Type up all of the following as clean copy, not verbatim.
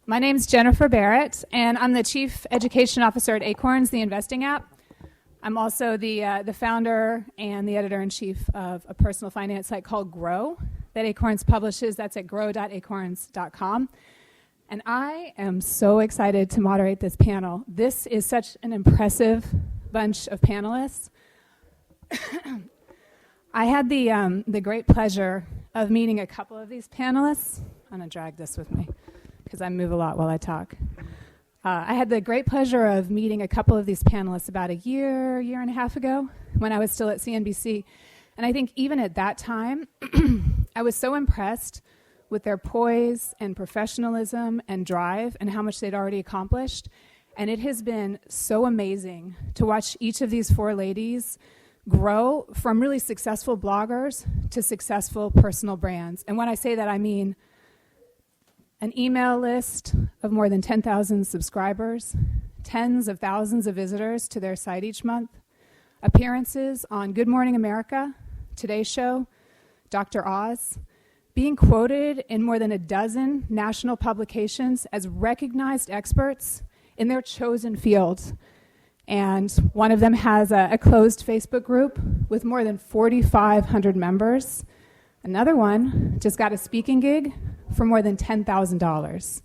My name's Jennifer Barrett, and I'm the Chief Education Officer at Acorns, the investing app. I'm also the founder and the editor-in-chief of a personal finance site called Grow that Acorns publishes. That's at grow.acorns.com. And I am so excited to moderate this panel. This is such an impressive bunch of panelists. I had the great pleasure of meeting a couple of these panelists. I'm going to drag this with me because I move a lot while I talk. I had the great pleasure of meeting a couple of these panelists about a year and a half ago when I was still at CNBC. And I think even at that time, I was so impressed with their poise and professionalism and drive and how much they'd already accomplished. And it has been so amazing to watch each of these four ladies grow from really successful bloggers to successful personal brands. And when I say that, I mean an email list of more than 10,000 subscribers, tens of thousands of visitors to their site each month, appearances on Good Morning America, Today Show, Dr. Oz, being quoted in more than a dozen national publications as recognized experts in their chosen fields. And one of them has a closed Facebook group with more than 4,500 members. Another one just got a speaking gig for more than $10,000.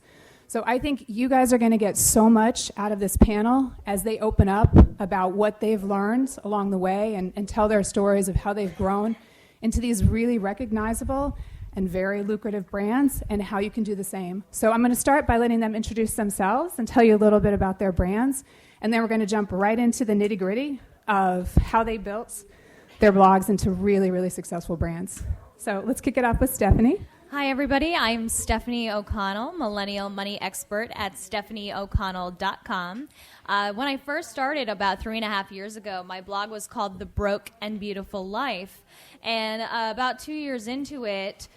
So I think you guys are going to get so much out of this panel as they open up about what they've learned along the way and tell their stories of how they've grown into these really recognizable and very lucrative brands and how you can do the same. So I'm going to start by letting them introduce themselves and tell you a little bit about their brands. And then we're going to jump right into the nitty-gritty of how they built their blogs into really, really successful brands. So let's kick it off with Stephanie. Hi, everybody. I'm Stephanie O'Connell, millennial money expert at stephanieoconnell.com. When I first started about 3.5 years ago, my blog was called The Broke and Beautiful Life. And about 2 years into it,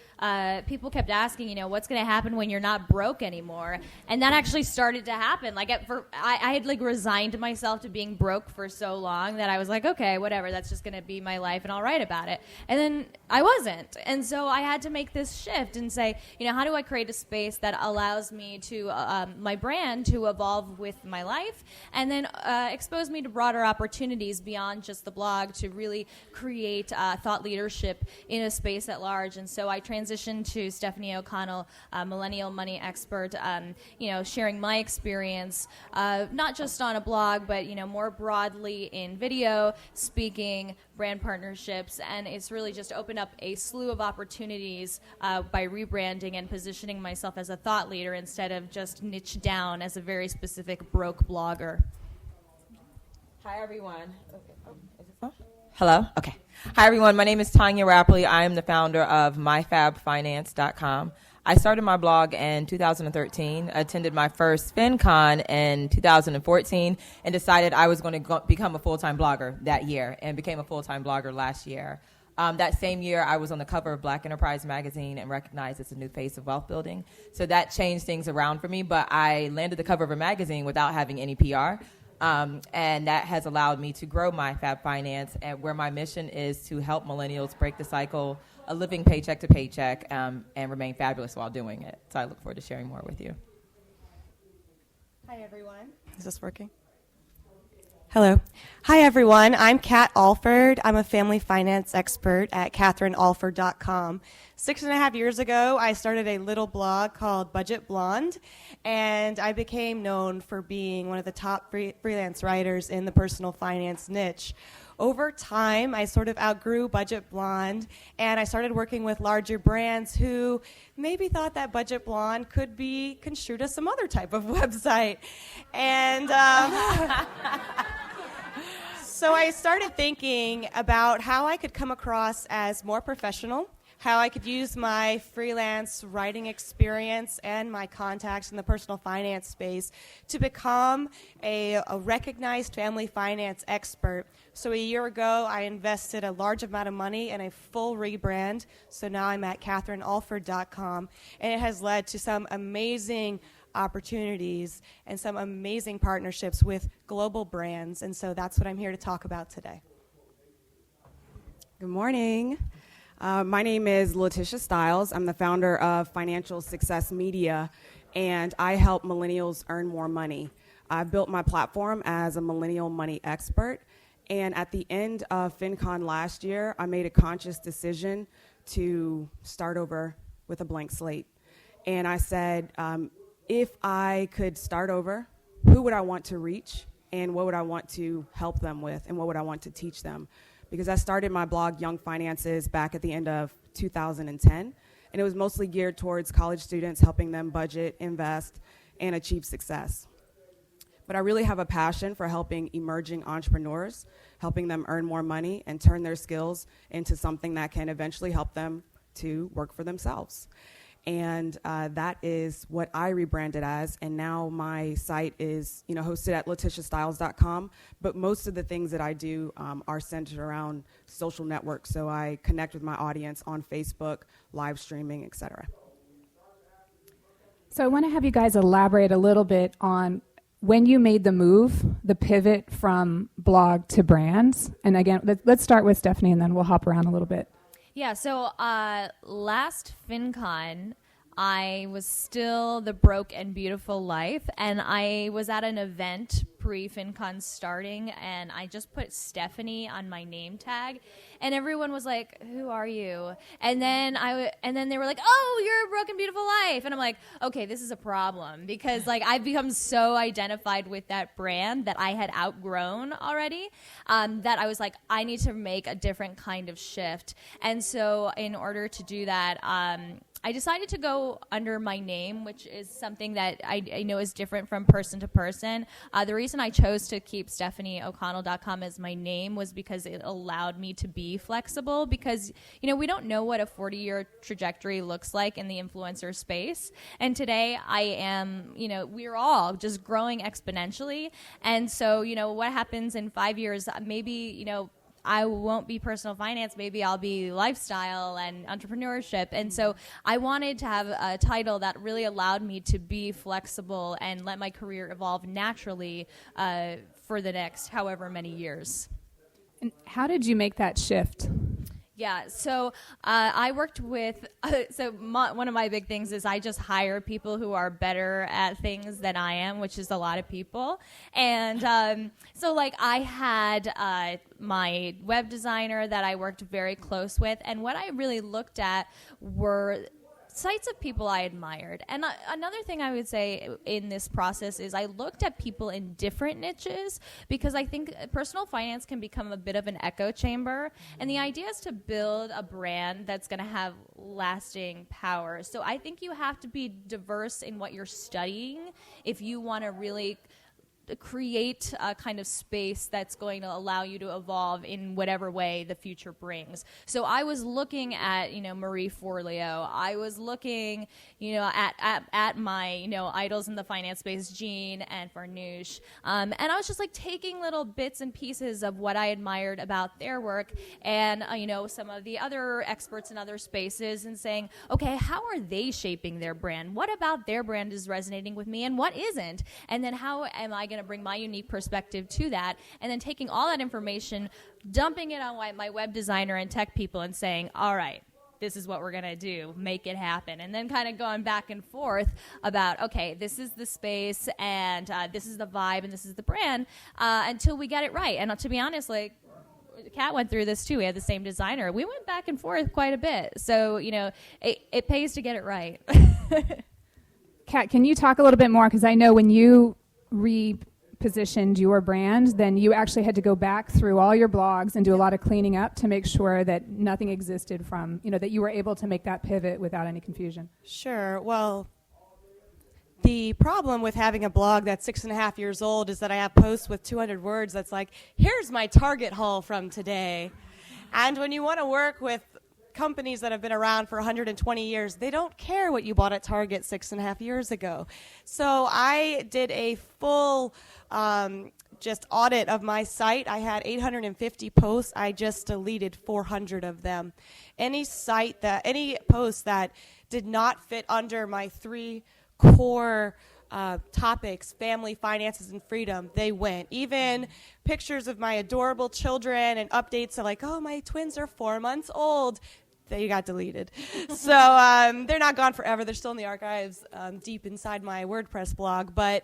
people kept asking, what's going to happen when you're not broke anymore? And that actually started to happen. I had resigned myself to being broke for so long that I was like, okay, whatever, that's just going to be my life and I'll write about it. And then I wasn't. And so I had to make this shift and say, how do I create a space that allows me to, my brand to evolve with my life and then expose me to broader opportunities beyond just the blog to really create thought leadership in a space at large. And so I transitioned to Stephanie O'Connell, millennial money expert, sharing my experience, not just on a blog, but, more broadly in video, speaking, brand partnerships, and it's really just opened up a slew of opportunities by rebranding and positioning myself as a thought leader instead of just niche down as a very specific broke blogger. Hi, everyone. Okay. Oh, is this on? Hello? Okay. Hi, everyone. My name is Tanya Rapley. I am the founder of myfabfinance.com. I started my blog in 2013, attended my first FinCon in 2014, and decided I was going to become a full-time blogger that year, and became a full-time blogger last year. That same year, I was on the cover of Black Enterprise magazine and recognized as a new face of wealth building. So that changed things around for me, but I landed the cover of a magazine without having any PR. And that has allowed me to grow my Fab Finance, and where my mission is to help millennials break the cycle of living paycheck to paycheck and remain fabulous while doing it. So I look forward to sharing more with you. Hi, everyone. Is this working? Hello. Hi, everyone. I'm Kat Alford. I'm a family finance expert at KatherineAlford.com. 6.5 years ago, I started a little blog called Budget Blonde, and I became known for being one of the top freelance writers in the personal finance niche. Over time, I sort of outgrew Budget Blonde, and I started working with larger brands who maybe thought that Budget Blonde could be construed as some other type of website. And so I started thinking about how I could come across as more professional, how I could use my freelance writing experience and my contacts in the personal finance space to become a recognized family finance expert. So a year ago, I invested a large amount of money in a full rebrand. So now I'm at KatherineAlford.com, and it has led to some amazing opportunities and some amazing partnerships with global brands. And so that's what I'm here to talk about today. Good morning. My name is Letitia Stiles. I'm the founder of Financial Success Media, and I help millennials earn more money. I built my platform as a millennial money expert, and at the end of FinCon last year, I made a conscious decision to start over with a blank slate. And I said, if I could start over, who would I want to reach, and what would I want to help them with, and what would I want to teach them? Because I started my blog, Young Finances, back at the end of 2010, and it was mostly geared towards college students, helping them budget, invest, and achieve success. But I really have a passion for helping emerging entrepreneurs, helping them earn more money and turn their skills into something that can eventually help them to work for themselves. And that is what I rebranded as, and now my site is, hosted at letitiastyles.com, but most of the things that I do are centered around social networks, so I connect with my audience on Facebook, live streaming, etc. So I want to have you guys elaborate a little bit on when you made the move, the pivot from blog to brands. And again, let's start with Stephanie, and then we'll hop around a little bit. Yeah, so last FinCon, I was still the broke and beautiful life, and I was at an event pre-FinCon starting, and I just put Stephanie on my name tag, and everyone was like, "Who are you?" And then they were like, "Oh, you're a broke and beautiful life," and I'm like, "Okay, this is a problem," because I've become so identified with that brand that I had outgrown already, that I was like, I need to make a different kind of shift. And so in order to do that, I decided to go under my name, which is something that I know is different from person to person. The reason I chose to keep StephanieO'Connell.com as my name was because it allowed me to be flexible, because, we don't know what a 40-year trajectory looks like in the influencer space. And today I am, we're all just growing exponentially. And so, what happens in 5 years, maybe, I won't be personal finance, maybe I'll be lifestyle and entrepreneurship. And so I wanted to have a title that really allowed me to be flexible and let my career evolve naturally for the next however many years. And how did you make that shift? Yeah, so I worked with, one of my big things is I just hire people who are better at things than I am, which is a lot of people. And I had my web designer that I worked very close with, and what I really looked at were sites of people I admired. And another thing I would say in this process is I looked at people in different niches, because I think personal finance can become a bit of an echo chamber. And the idea is to build a brand that's going to have lasting power. So I think you have to be diverse in what you're studying if you want to really create a kind of space that's going to allow you to evolve in whatever way the future brings. So I was looking at, Marie Forleo. I was looking, at my, idols in the finance space, Jean and Farnoosh. And I was just taking little bits and pieces of what I admired about their work and, some of the other experts in other spaces, and saying, okay, how are they shaping their brand? What about their brand is resonating with me and what isn't? And then how am I going to bring my unique perspective to that, and then taking all that information, dumping it on my web designer and tech people, and saying, all right, this is what we're going to do, make it happen. And then kind of going back and forth about, okay, this is the space, and this is the vibe, and this is the brand, until we get it right. And to be honest, Kat went through this too. We had the same designer. We went back and forth quite a bit. So, it pays to get it right. Kat, can you talk a little bit more? Because I know when you repositioned your brand, then you actually had to go back through all your blogs and do a lot of cleaning up to make sure that nothing existed from, that you were able to make that pivot without any confusion. Sure. Well, the problem with having a blog that's 6.5 years old is that I have posts with 200 words that's like, here's my Target haul from today. And when you want to work with companies that have been around for 120 years, they don't care what you bought at Target 6.5 years ago. So I did a full just audit of my site. I had 850 posts. I just deleted 400 of them. Any post that did not fit under my 3 core topics, family, finances, and freedom, they went. Even pictures of my adorable children and updates are like, oh, my twins are 4 months old. they got deleted. So they're not gone forever. They're still in the archives deep inside my WordPress blog. But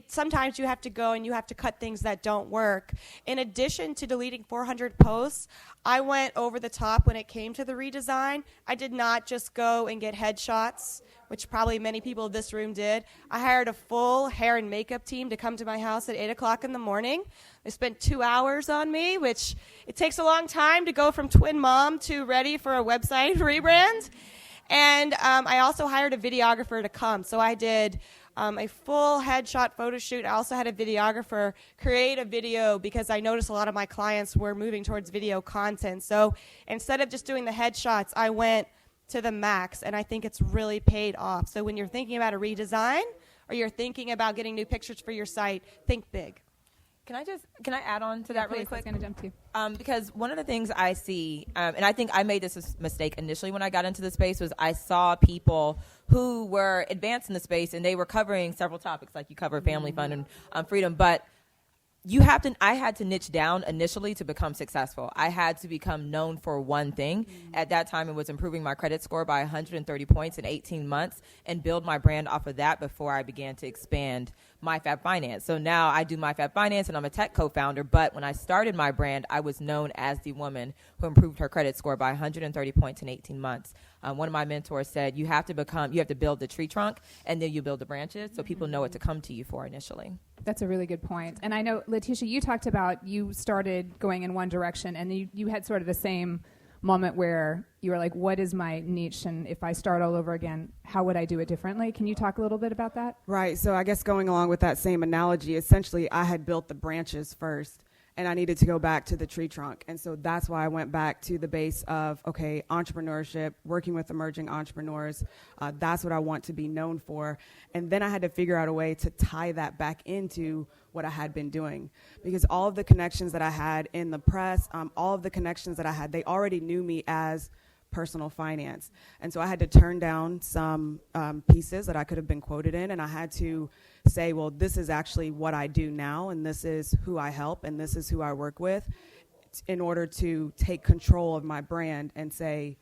sometimes you have to go and you have to cut things that don't work. In addition to deleting 400 posts, I went over the top when it came to the redesign. I did not just go and get headshots, which probably many people in this room did. I hired a full hair and makeup team to come to my house at 8 o'clock in the morning. They spent 2 hours on me, which it takes a long time to go from twin mom to ready for a website rebrand. And I also hired a videographer to come. So I did a full headshot photo shoot. I also had a videographer create a video because I noticed a lot of my clients were moving towards video content. So instead of just doing the headshots, I went to the max, and I think it's really paid off. So when you're thinking about a redesign or you're thinking about getting new pictures for your site, think big. Can I add on to that really quick? I was going to jump to. Because one of the things I see, and I think I made this mistake initially when I got into the space, was I saw people who were advanced in the space and they were covering several topics, like you covered family fund and freedom, but I had to niche down initially to become successful. I had to become known for one thing. At that time, it was improving my credit score by 130 points in 18 months and build my brand off of that before I began to expand MyFab Finance. So now I do MyFab Finance and I'm a tech co-founder, but when I started my brand, I was known as the woman who improved her credit score by 130 points in 18 months. One of my mentors said, you have to build the tree trunk and then you build the branches so people know what to come to you for initially. That's a really good point. And I know, Letitia, you talked about you started going in one direction and you had sort of the same moment where you were like, what is my niche? And if I start all over again, how would I do it differently? Can you talk a little bit about that? Right. So I guess going along with that same analogy, essentially I had built the branches first and I needed to go back to the tree trunk. And so that's why I went back to the base of, okay, entrepreneurship, working with emerging entrepreneurs. That's what I want to be known for. And then I had to figure out a way to tie that back into what I had been doing. Because all of the connections that I had in the press, all of the connections that I had, they already knew me as personal finance. And so I had to turn down some pieces that I could have been quoted in, and I had to say, well, this is actually what I do now, and this is who I help, and this is who I work with, in order to take control of my brand and say,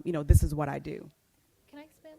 this is what I do. Can I expand?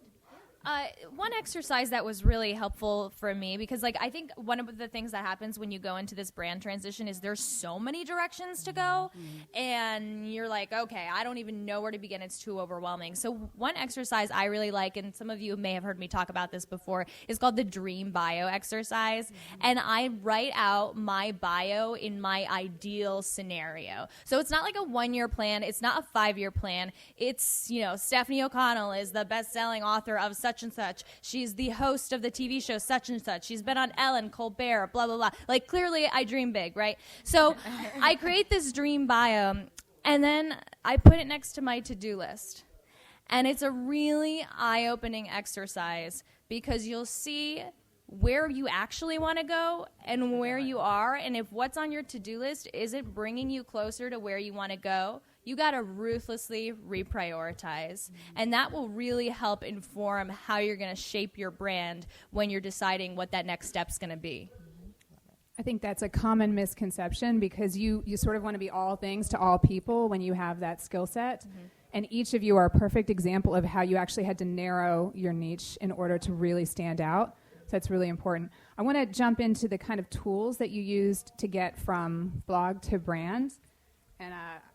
One exercise that was really helpful for me, because I think one of the things that happens when you go into this brand transition is there's so many directions to go, and you're like, okay, I don't even know where to begin. It's too overwhelming. So one exercise I really like, and some of you may have heard me talk about this before, is called the Dream Bio exercise. And I write out my bio in my ideal scenario. So it's not like a 1-year plan. It's not a 5-year plan. It's, Stephanie O'Connell is the best-selling author of such and such. She's the host of the TV show such and such. She's been on Ellen, Colbert, blah, blah, blah. Clearly I dream big, right? So I create this dream bio, and then I put it next to my to-do list. And it's a really eye-opening exercise because you'll see where you actually want to go and where you are. And if what's on your to-do list isn't bringing you closer to where you want to go, you got to ruthlessly reprioritize. And that will really help inform how you're going to shape your brand when you're deciding what that next step's going to be. I think that's a common misconception because you sort of want to be all things to all people when you have that skill set. And each of you are a perfect example of how you actually had to narrow your niche in order to really stand out. So that's really important. I want to jump into the kind of tools that you used to get from blog to brand. And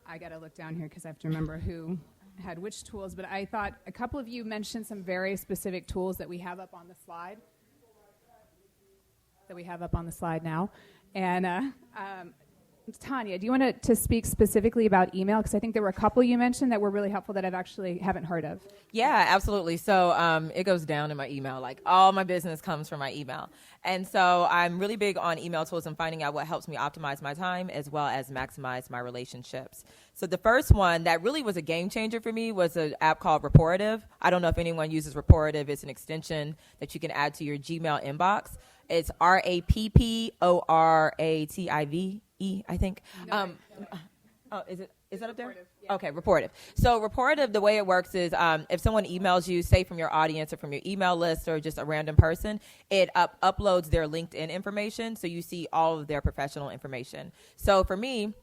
I got to look down here because I have to remember who had which tools. But I thought a couple of you mentioned some very specific tools that we have up on the slide. Now. And Tanya, do you want to speak specifically about email? Because I think there were a couple you mentioned that were really helpful that I've actually haven't heard of. Yeah, absolutely. So it goes down in my email. All my business comes from my email. And so I'm really big on email tools and finding out what helps me optimize my time as well as maximize my relationships. So the first one that really was a game changer for me was an app called Rapportive. I don't know if anyone uses Rapportive. It's an extension that you can add to your Gmail inbox. It's Rapportive, I think. Is that up there? Yeah. Okay, Rapportive. So Rapportive, the way it works is if someone emails you, say from your audience or from your email list or just a random person, it uploads their LinkedIn information so you see all of their professional information. So for me,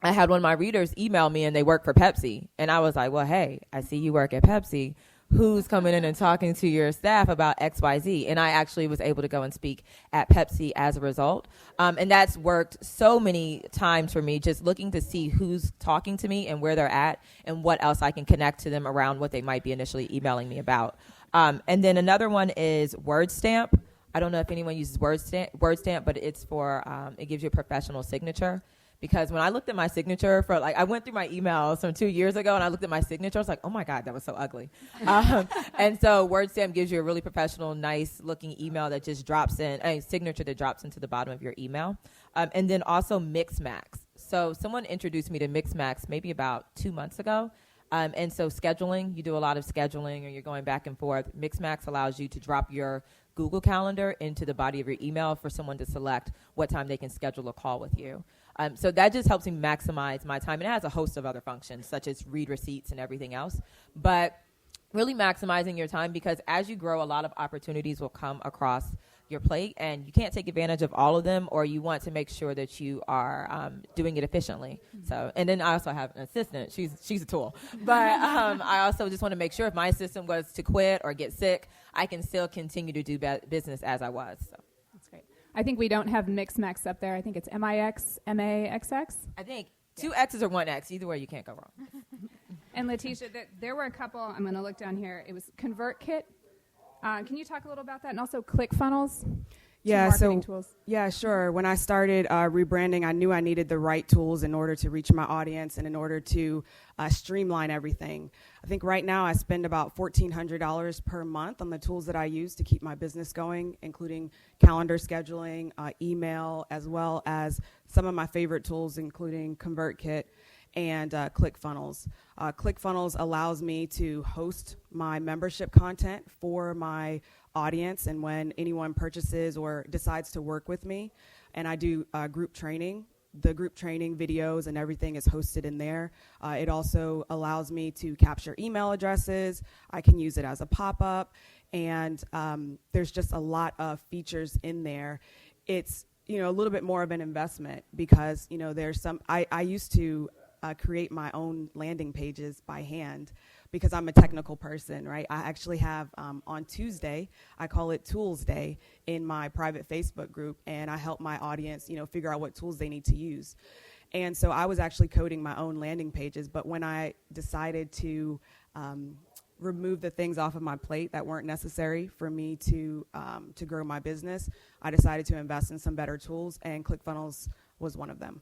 I had one of my readers email me, and they work for Pepsi. And I was like, well, hey, I see you work at Pepsi. Who's coming in and talking to your staff about XYZ? And I actually was able to go and speak at Pepsi as a result. And that's worked so many times for me, just looking to see who's talking to me and where they're at and what else I can connect to them around what they might be initially emailing me about. And then another one is WordStamp. I don't know if anyone uses WordStamp, but it's for, it gives you a professional signature. Because when I looked at my signature I went through my emails from 2 years ago, and I looked at my signature, I was like, oh my God, that was so ugly. And so WordStamp gives you a really professional, nice looking email that just drops in, a signature that drops into the bottom of your email. And then also Mixmax. So someone introduced me to Mixmax maybe about 2 months ago. And so scheduling, you do a lot of scheduling, or you're going back and forth. Mixmax allows you to drop your Google Calendar into the body of your email for someone to select what time they can schedule a call with you. So that just helps me maximize my time. And it has a host of other functions, such as read receipts and everything else. But really maximizing your time, because as you grow, a lot of opportunities will come across your plate, and you can't take advantage of all of them, or you want to make sure that you are doing it efficiently. So, and then I also have an assistant. She's a tool. But I also just want to make sure if my assistant was to quit or get sick, I can still continue to do business as I was. So. That's great. I think we don't have Mixmax up there. I think it's MIX, MAXX. I think 2 X's or 1 X. Either way, you can't go wrong. And Letitia, there were a couple. I'm going to look down here. It was ConvertKit. Can you talk a little about that? And also ClickFunnels? Yeah, marketing tools. Yeah, sure. When I started rebranding, I knew I needed the right tools in order to reach my audience and in order to streamline everything. I think right now I spend about $1,400 per month on the tools that I use to keep my business going, including calendar scheduling, email, as well as some of my favorite tools, including ConvertKit and ClickFunnels. ClickFunnels allows me to host my membership content for my audience, and when anyone purchases or decides to work with me, and I do group training, the group training videos and everything is hosted in there. It also allows me to capture email addresses. I can use it as a pop-up, and there's just a lot of features in there. It's a little bit more of an investment because there's some. I used to create my own landing pages by hand because I'm a technical person, right? I actually have on Tuesday, I call it Tools Day in my private Facebook group, and I help my audience, figure out what tools they need to use. And so I was actually coding my own landing pages, but when I decided to remove the things off of my plate that weren't necessary for me to grow my business, I decided to invest in some better tools, and ClickFunnels was one of them.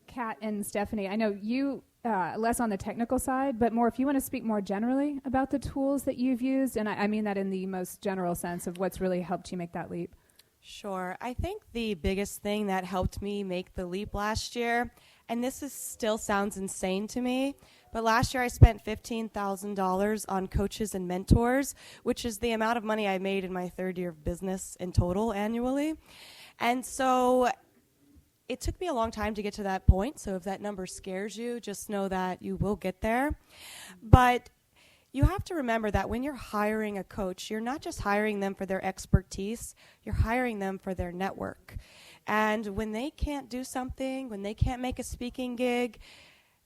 Kat and Stephanie, I know you less on the technical side, but more if you want to speak more generally about the tools that you've used, and I mean that in the most general sense of what's really helped you make that leap. Sure. I think the biggest thing that helped me make the leap last year, and this still sounds insane to me, but last year I spent $15,000 on coaches and mentors, which is the amount of money I made in my third year of business in total annually. And so it took me a long time to get to that point, so if that number scares you, just know that you will get there. But you have to remember that when you're hiring a coach, you're not just hiring them for their expertise, you're hiring them for their network. And when they can't do something, when they can't make a speaking gig,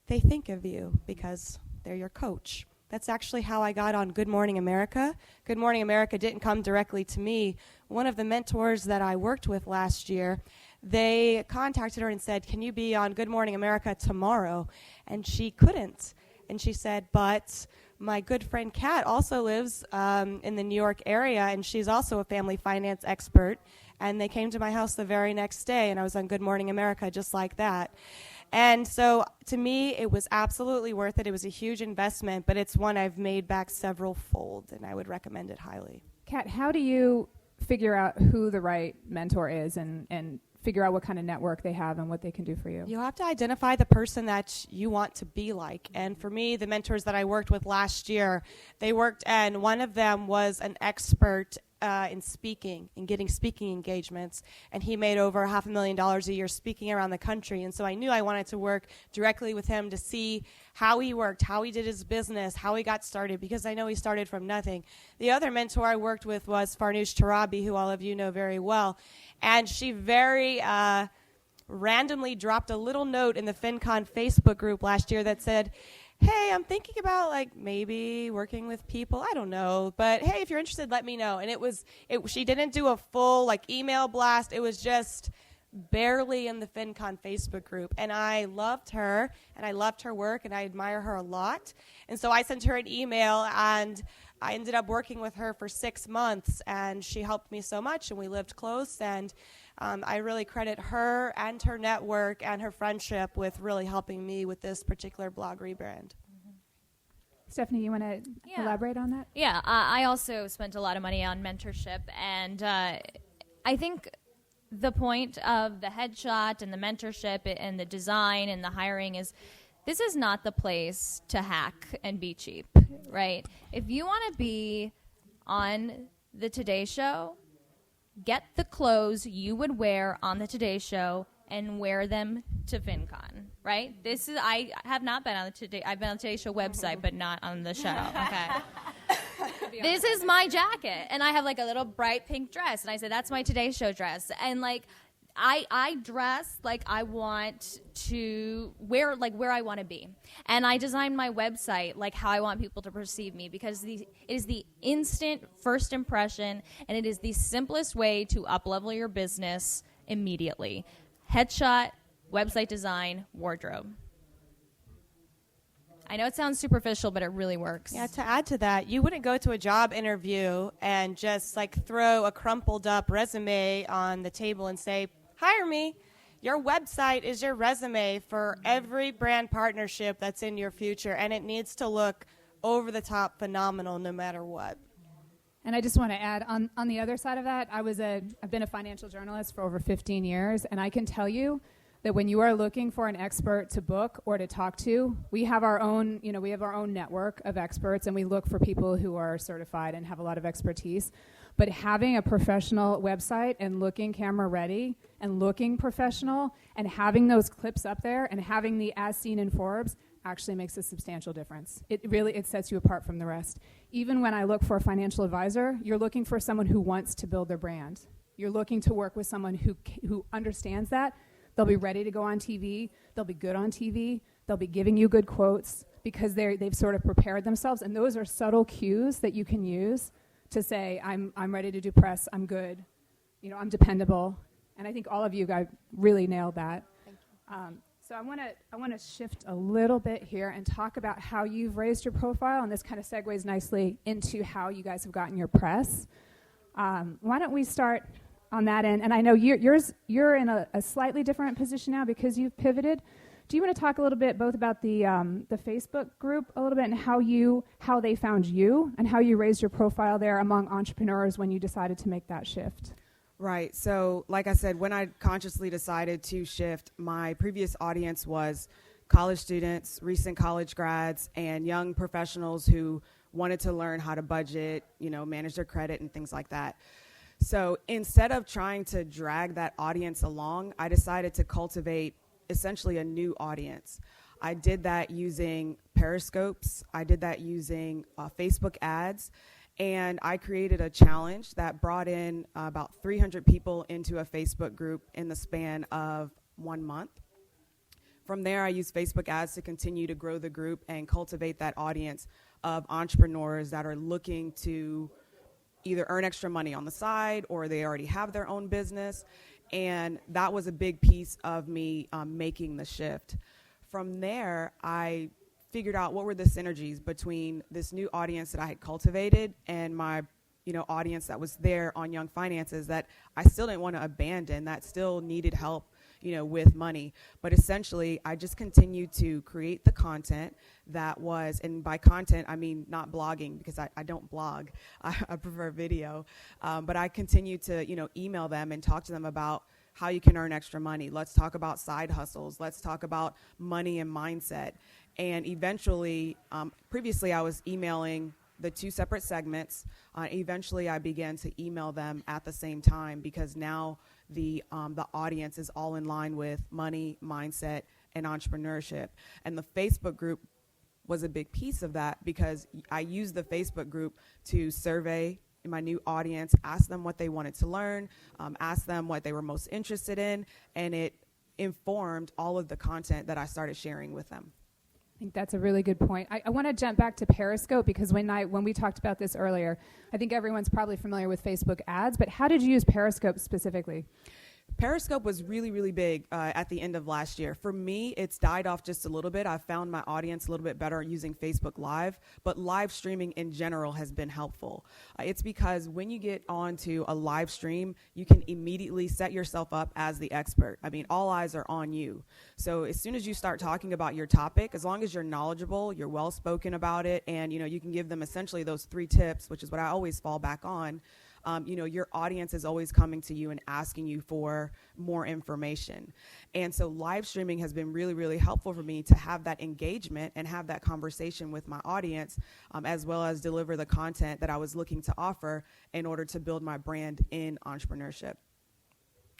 they think of you because they're your coach. That's actually how I got on Good Morning America. Good Morning America didn't come directly to me. One of the mentors that I worked with last year, they contacted her and said, can you be on Good Morning America tomorrow? And she couldn't. And she said, but my good friend Kat also lives in the New York area, and she's also a family finance expert. And they came to my house the very next day, and I was on Good Morning America just like that. And so to me, it was absolutely worth it. It was a huge investment, but it's one I've made back several fold, and I would recommend it highly. Kat, how do you figure out who the right mentor is and figure out what kind of network they have and what they can do for you? You have to identify the person that you want to be like. And for me, the mentors that I worked with last year, and one of them was an expert in speaking and getting speaking engagements, and he made over $500,000 a year speaking around the country. And so I knew I wanted to work directly with him to see how he worked, how he did his business, how he got started, because I know he started from nothing. The other mentor I worked with was Farnoosh Tarabi, who all of you know very well, and she very randomly dropped a little note in the FinCon Facebook group last year that said, hey, I'm thinking about maybe working with people. I don't know. But hey, if you're interested, let me know. And she didn't do a full email blast. It was just barely in the FinCon Facebook group. And I loved her, and I loved her work, and I admire her a lot. And so I sent her an email, and I ended up working with her for 6 months, and she helped me so much, and we lived close. And I really credit her and her network and her friendship with really helping me with this particular blog rebrand. Stephanie, you want to elaborate on that? Yeah, I also spent a lot of money on mentorship, and I think the point of the headshot and the mentorship and the design and the hiring is this is not the place to hack and be cheap, right? If you want to be on the Today Show, get the clothes you would wear on the Today Show and wear them to FinCon, right? I have not been on the Today. I've been on the Today Show website, but not on the show. Okay. This is my jacket, and I have a little bright pink dress, and I said that's my Today Show dress, and I dress like I want to wear where I want to be, and I designed my website how I want people to perceive me because it is the instant first impression, and it is the simplest way to uplevel your business immediately. Headshot, website design, wardrobe. I know it sounds superficial, but it really works. Yeah, to add to that, you wouldn't go to a job interview and just throw a crumpled up resume on the table and say, hire me. Your website is your resume for every brand partnership that's in your future, and it needs to look over the top phenomenal no matter what. And I just want to add, on the other side of that, I've been a financial journalist for over 15 years, and I can tell you that when you are looking for an expert to book or to talk to, we have our own network of experts, and we look for people who are certified and have a lot of expertise. But having a professional website and looking camera ready and looking professional and having those clips up there and having the as seen in Forbes actually makes a substantial difference. It sets you apart from the rest. Even when I look for a financial advisor, you're looking for someone who wants to build their brand. You're looking to work with someone who understands that. They'll be ready to go on TV. They'll be good on TV. They'll be giving you good quotes because they've sort of prepared themselves. And those are subtle cues that you can use to say, I'm ready to do press. I'm good. I'm dependable. And I think all of you guys really nailed that. Thank you. So I want to shift a little bit here and talk about how you've raised your profile, and this kind of segues nicely into how you guys have gotten your press. Why don't we start on that end? And I know you're in a slightly different position now because you've pivoted. Do you want to talk a little bit both about the Facebook group a little bit and how they found you and how you raised your profile there among entrepreneurs when you decided to make that shift? Right. So, like I said, when I consciously decided to shift, my previous audience was college students, recent college grads, and young professionals who wanted to learn how to budget, manage their credit and things like that. So instead of trying to drag that audience along, I decided to cultivate essentially a new audience. I did that using Periscopes. I did that using Facebook ads. And I created a challenge that brought in about 300 people into a Facebook group in the span of 1 month. From there, I used Facebook ads to continue to grow the group and cultivate that audience of entrepreneurs that are looking to either earn extra money on the side or they already have their own business. And that was a big piece of me making the shift. From there, I figured out what were the synergies between this new audience that I had cultivated and my audience that was there on Young Finances that I still didn't want to abandon, that still needed help with money. But essentially, I just continued to create the content that was, and by content, I mean not blogging, because I don't blog. I prefer video. But I continued to, email them and talk to them about how you can earn extra money. Let's talk about side hustles. Let's talk about money and mindset. And eventually, previously I was emailing the two separate segments. Eventually, I began to email them at the same time because now the audience is all in line with money, mindset, and entrepreneurship. And the Facebook group was a big piece of that because I used the Facebook group to survey my new audience, ask them what they wanted to learn, ask them what they were most interested in, and it informed all of the content that I started sharing with them. I think that's a really good point. I want to jump back to Periscope because when we talked about this earlier, I think everyone's probably familiar with Facebook ads, but how did you use Periscope specifically? Periscope was really, really big at the end of last year. For me, it's died off just a little bit. I've found my audience a little bit better using Facebook Live, but live streaming in general has been helpful. It's because when you get onto a live stream, you can immediately set yourself up as the expert. I mean, all eyes are on you. So as soon as you start talking about your topic, as long as you're knowledgeable, you're well-spoken about it, and you can give them essentially those 3 tips, which is what I always fall back on. Your audience is always coming to you and asking you for more information. And so live streaming has been really, really helpful for me to have that engagement and have that conversation with my audience, as well as deliver the content that I was looking to offer in order to build my brand in entrepreneurship.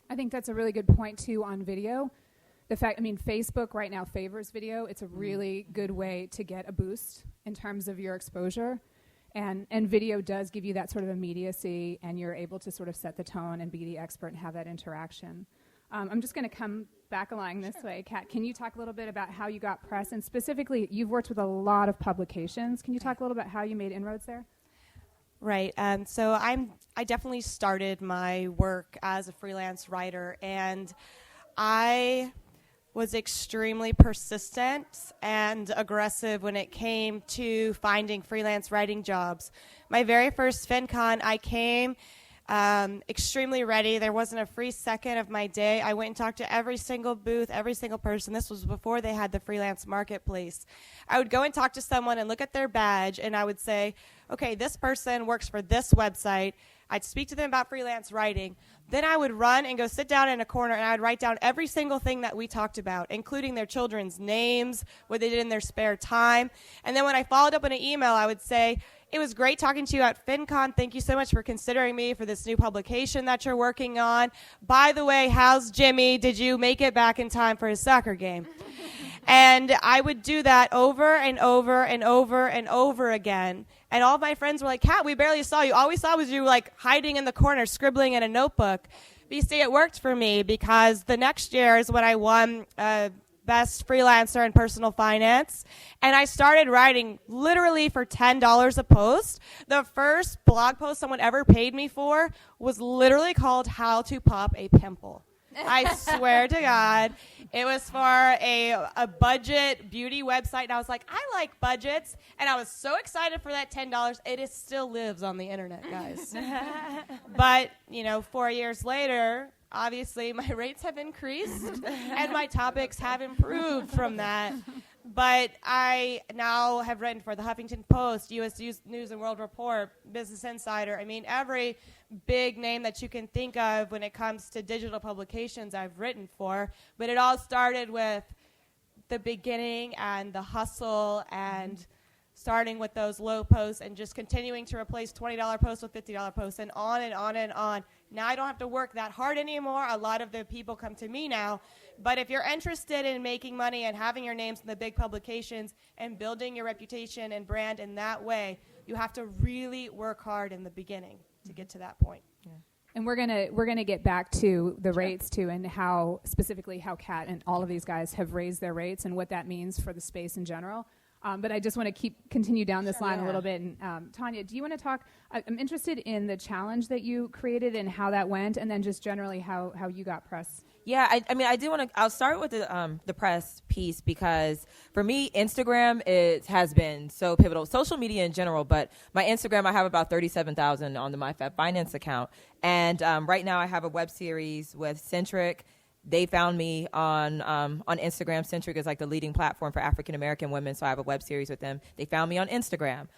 I think that's a really good point, too, on video. Facebook right now favors video. It's a really good way to get a boost in terms of your exposure. And video does give you that sort of immediacy, and you're able to sort of set the tone and be the expert and have that interaction. I'm just going to come back along this way. Kat, can you talk a little bit about how you got press? And specifically, you've worked with a lot of publications. Can you talk a little about how you made inroads there? Right. So I definitely started my work as a freelance writer, and I was extremely persistent and aggressive when it came to finding freelance writing jobs. My very first FinCon, I came extremely ready. There wasn't a free second of my day. I went and talked to every single booth, every single person. This was before they had the freelance marketplace. I would go and talk to someone and look at their badge, and I would say, okay, this person works for this website. I'd speak to them about freelance writing. Then I would run and go sit down in a corner, and I would write down every single thing that we talked about, including their children's names, what they did in their spare time. And then when I followed up in an email, I would say, it was great talking to you at FinCon. Thank you so much for considering me for this new publication that you're working on. By the way, how's Jimmy? Did you make it back in time for his soccer game? And I would do that over and over and over and over again. And all of my friends were like, Kat, we barely saw you. All we saw was you hiding in the corner, scribbling in a notebook. But you see, it worked for me because the next year is when I won Best Freelancer in Personal Finance. And I started writing literally for $10 a post. The first blog post someone ever paid me for was literally called How to Pop a Pimple. I swear to God, it was for a budget beauty website, and I was like, I like budgets, and I was so excited for that $10. It still lives on the internet, guys. But 4 years later, obviously my rates have increased, and my topics have improved from that. But I now have written for the Huffington Post, U.S. News and World Report, Business Insider. I mean, every big name that you can think of when it comes to digital publications I've written for. But it all started with the beginning and the hustle and starting with those low posts and just continuing to replace $20 posts with $50 posts and on and on and on. Now I don't have to work that hard anymore. A lot of the people come to me now. But if you're interested in making money and having your names in the big publications and building your reputation and brand in that way, you have to really work hard in the beginning to get to that point. Yeah. And we're gonna get back to the rates too, and how specifically how Kat and all of these guys have raised their rates and what that means for the space in general. But I just want to continue down this line a little bit. And Tanya, do you want to talk? I'm interested in the challenge that you created and how that went, and then just generally how you got press. Yeah, I do want to. I'll start with the press piece because for me, Instagram has been so pivotal. Social media in general, but my Instagram, I have about 37,000 on the MyFab Finance account, and right now I have a web series with Centric. They found me on Instagram. Centric is like the leading platform for African American women, so I have a web series with them. They found me on Instagram.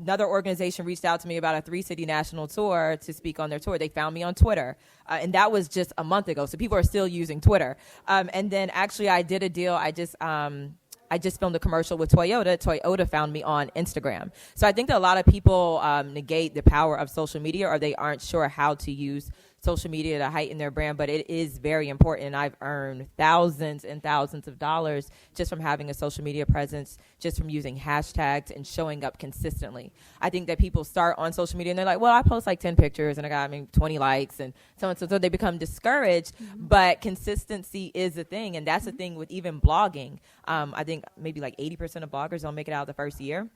Another organization reached out to me about a 3-city national tour to speak on their tour. They found me on Twitter, and that was just a month ago. So people are still using Twitter. And then actually, I did a deal. I just filmed a commercial with Toyota. Toyota found me on Instagram. So I think that a lot of people negate the power of social media, or they aren't sure how to use social media to heighten their brand, but it is very important. I've earned thousands and thousands of dollars just from having a social media presence, just from using hashtags and showing up consistently. I think that people start on social media and they're like, well, I post like 10 pictures and I got 20 likes and so on. So they become discouraged, but consistency is a thing. And that's the thing with even blogging. I think maybe like 80% of bloggers don't make it out the first year.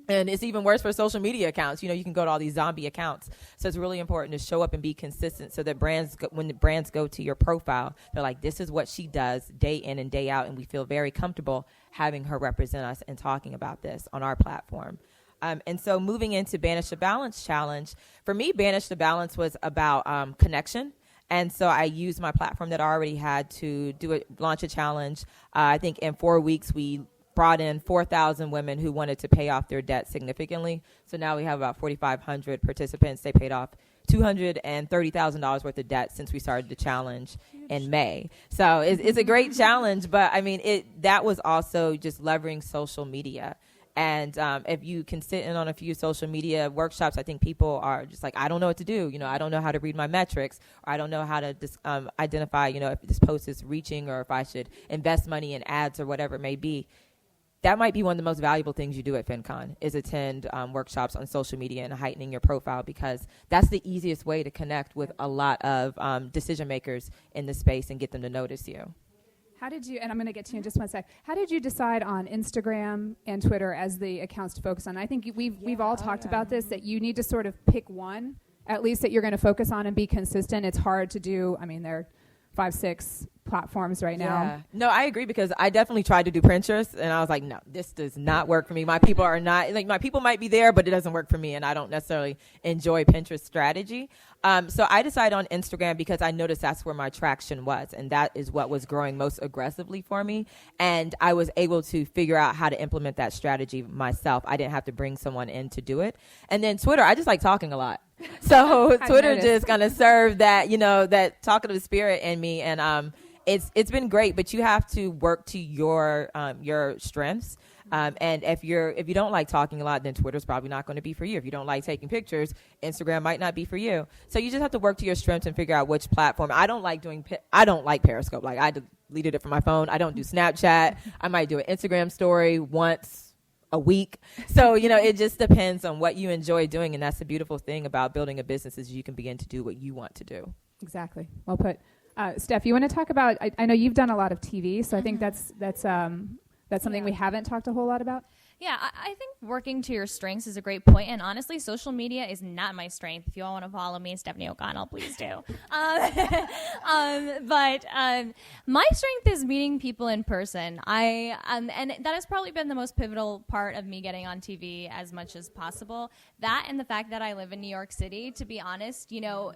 And it's even worse for social media accounts. You can go to all these zombie accounts. So it's really important to show up and be consistent so that when the brands go to your profile, they're like, this is what she does day in and day out. And we feel very comfortable having her represent us and talking about this on our platform. And so moving into Banish the Balance Challenge, for me, Banish the Balance was about connection. And so I used my platform that I already had to launch a challenge. I think in 4 weeks, we brought in 4,000 women who wanted to pay off their debt significantly. So now we have about 4,500 participants. They paid off $230,000 worth of debt since we started the challenge in May. So it's a great challenge, but I mean, that was also just leveraging social media. And if you can sit in on a few social media workshops, I think people are just like, I don't know what to do. I don't know how to read my metrics, or I don't know how to identify, if this post is reaching or if I should invest money in ads or whatever it may be. That might be one of the most valuable things you do at FinCon is attend workshops on social media and heightening your profile, because that's the easiest way to connect with a lot of decision makers in the space and get them to notice you. How did you, and I'm going to get to you in just one sec, how did you decide on Instagram and Twitter as the accounts to focus on? I think we've all talked about this, that you need to sort of pick one, at least, that you're going to focus on and be consistent. It's hard to do. I mean, there are 5, 6 platforms right now. No, I agree, because I definitely tried to do Pinterest and I was like, no, this does not work for me. My people are not, like, my people might be there, but it doesn't work for me, and I don't necessarily enjoy Pinterest strategy. So I decided on Instagram because I noticed that's where my traction was, and that is what was growing most aggressively for me. And I was able to figure out how to implement that strategy myself. I didn't have to bring someone in to do it. And then Twitter, I just like talking a lot. So Twitter just kind of served that, that talkative spirit in me. And it's been great, but you have to work to your strengths. And if you don't like talking a lot, then Twitter's probably not going to be for you. If you don't like taking pictures, Instagram might not be for you. So you just have to work to your strengths and figure out which platform. I don't like Periscope. Like, I deleted it from my phone. I don't do Snapchat. I might do an Instagram story once a week. So, it just depends on what you enjoy doing. And that's the beautiful thing about building a business, is you can begin to do what you want to do. Exactly. Well put. Steph, you want to talk about, I know you've done a lot of TV, so I think that's something we haven't talked a whole lot about. Yeah, I think working to your strengths is a great point. And honestly, social media is not my strength. If you all want to follow me, Stephanie O'Connell, please do. But my strength is meeting people in person. And that has probably been the most pivotal part of me getting on TV as much as possible. That and the fact that I live in New York City, to be honest,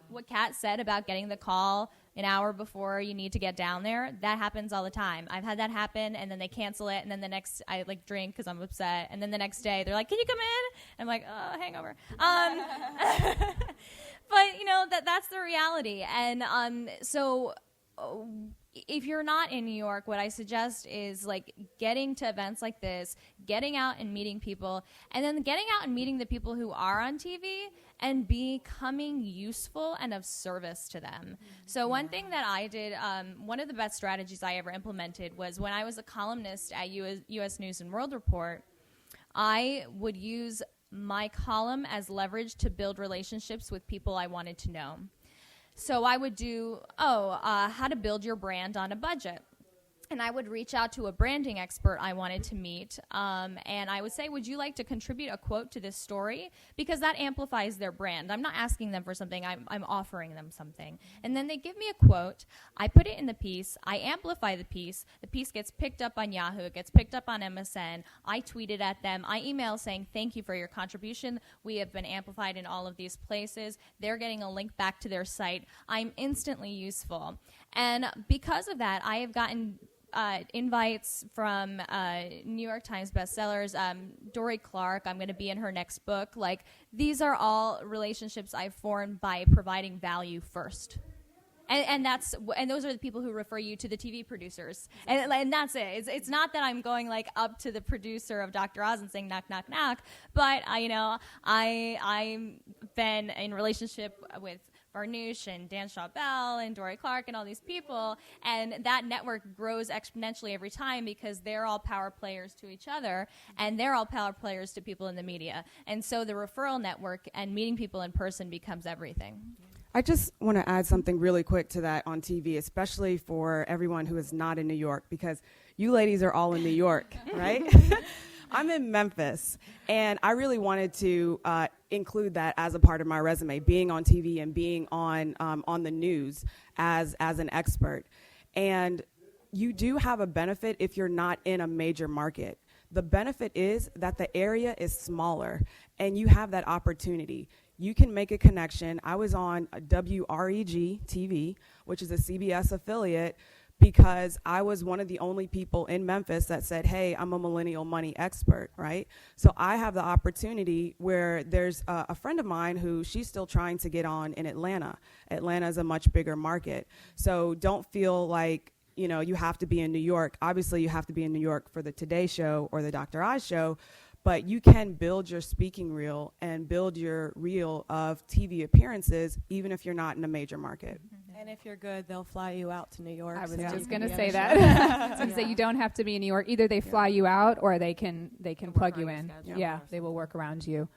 what Kat said about getting the call an hour before you need to get down there, that happens all the time. I've had that happen, and then they cancel it, and then the next, I drink because I'm upset, and then the next day they're like, can you come in? And I'm like, oh, hangover. But that's the reality. And so if you're not in New York, what I suggest is getting to events like this, getting out and meeting people, and then getting out and meeting the people who are on TV and becoming useful and of service to them. So one thing that I did, one of the best strategies I ever implemented was when I was a columnist at U.S. News and World Report, I would use my column as leverage to build relationships with people I wanted to know. So I would do, how to build your brand on a budget. And I would reach out to a branding expert I wanted to meet, and I would say, would you like to contribute a quote to this story? Because that amplifies their brand. I'm not asking them for something. I'm offering them something. And then they give me a quote. I put it in the piece. I amplify the piece. The piece gets picked up on Yahoo. It gets picked up on MSN. I tweet it at them. I email saying, thank you for your contribution. We have been amplified in all of these places. They're getting a link back to their site. I'm instantly useful. And because of that, I have gotten invites from New York Times bestsellers, Dory Clark. I'm going to be in her next book. These are all relationships I've formed by providing value first. And those are the people who refer you to the TV producers. And that's it. It's not that I'm going up to the producer of Dr. Oz and saying knock, knock, knock. But I've been in relationship with Barnouche and Dan Shaw-Bell and Dory Clark and all these people, and that network grows exponentially every time because they're all power players to each other, and they're all power players to people in the media. And so the referral network and meeting people in person becomes everything. I just want to add something really quick to that on TV, especially for everyone who is not in New York, because you ladies are all in New York, right? I'm in Memphis, and I really wanted to include that as a part of my resume, being on TV and being on the news as an expert. And you do have a benefit if you're not in a major market. The benefit is that the area is smaller, and you have that opportunity. You can make a connection. I was on WREG TV, which is a CBS affiliate, because I was one of the only people in Memphis that said, hey, I'm a millennial money expert, right? So I have the opportunity where there's a friend of mine who she's still trying to get on in Atlanta. Atlanta is a much bigger market. So don't feel like, you know, you have to be in New York. Obviously, you have to be in New York for the Today Show or the Dr. Oz show, but you can build your speaking reel and build your reel of TV appearances even if you're not in a major market. And if you're good, they'll fly you out to New York. I was so just you going to can say be that. on the show. I was going to say you don't have to be in New York. Either they fly you out or they can plug you in. schedule. Yeah, they will work around you.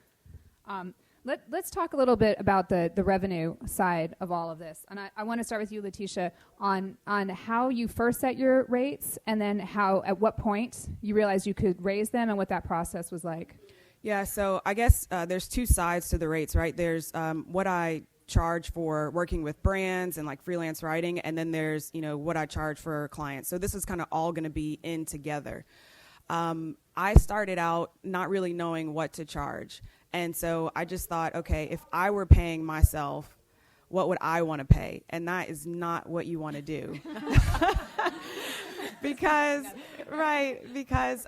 Let's talk a little bit about the revenue side of all of this. And I want to start with you, Letitia, on how you first set your rates and then how, at what point you realized you could raise them and what that process was like. Yeah, so I guess there's two sides to the rates, right? There's what I charge for working with brands and like freelance writing, and then there's, you know, what I charge for clients. So this is kind of all going to be in together. I started out not really knowing what to charge. And so I just thought, okay, if I were paying myself, what would I want to pay? And that is not what you want to do. because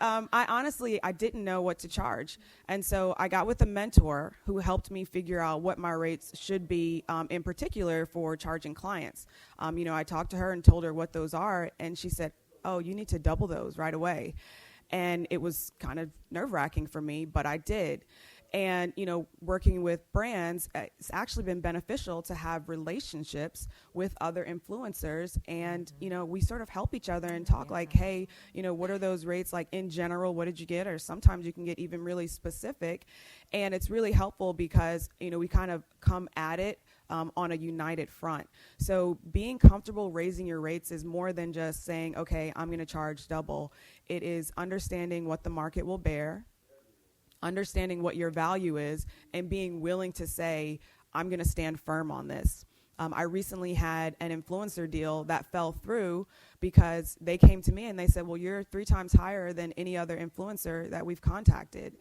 I honestly didn't know what to charge. And so I got with a mentor who helped me figure out what my rates should be, in particular for charging clients. You know, I talked to her and told her what those are, and she said, oh, you need to double those right away. And it was kind of nerve-wracking for me, but I did. And, you know, working with brands, it's actually been beneficial to have relationships with other influencers. And, you know, we sort of help each other and talk like, hey, you know, what are those rates like in general? What did you get? Or sometimes you can get even really specific. And it's really helpful because, you know, we kind of come at it on a united front. So being comfortable raising your rates is more than just saying, okay, I'm going to charge double. It is understanding what the market will bear, understanding what your value is, and being willing to say, I'm going to stand firm on this. I recently had an influencer deal that fell through because they came to me and they said, well, you're 3 times higher than any other influencer that we've contacted.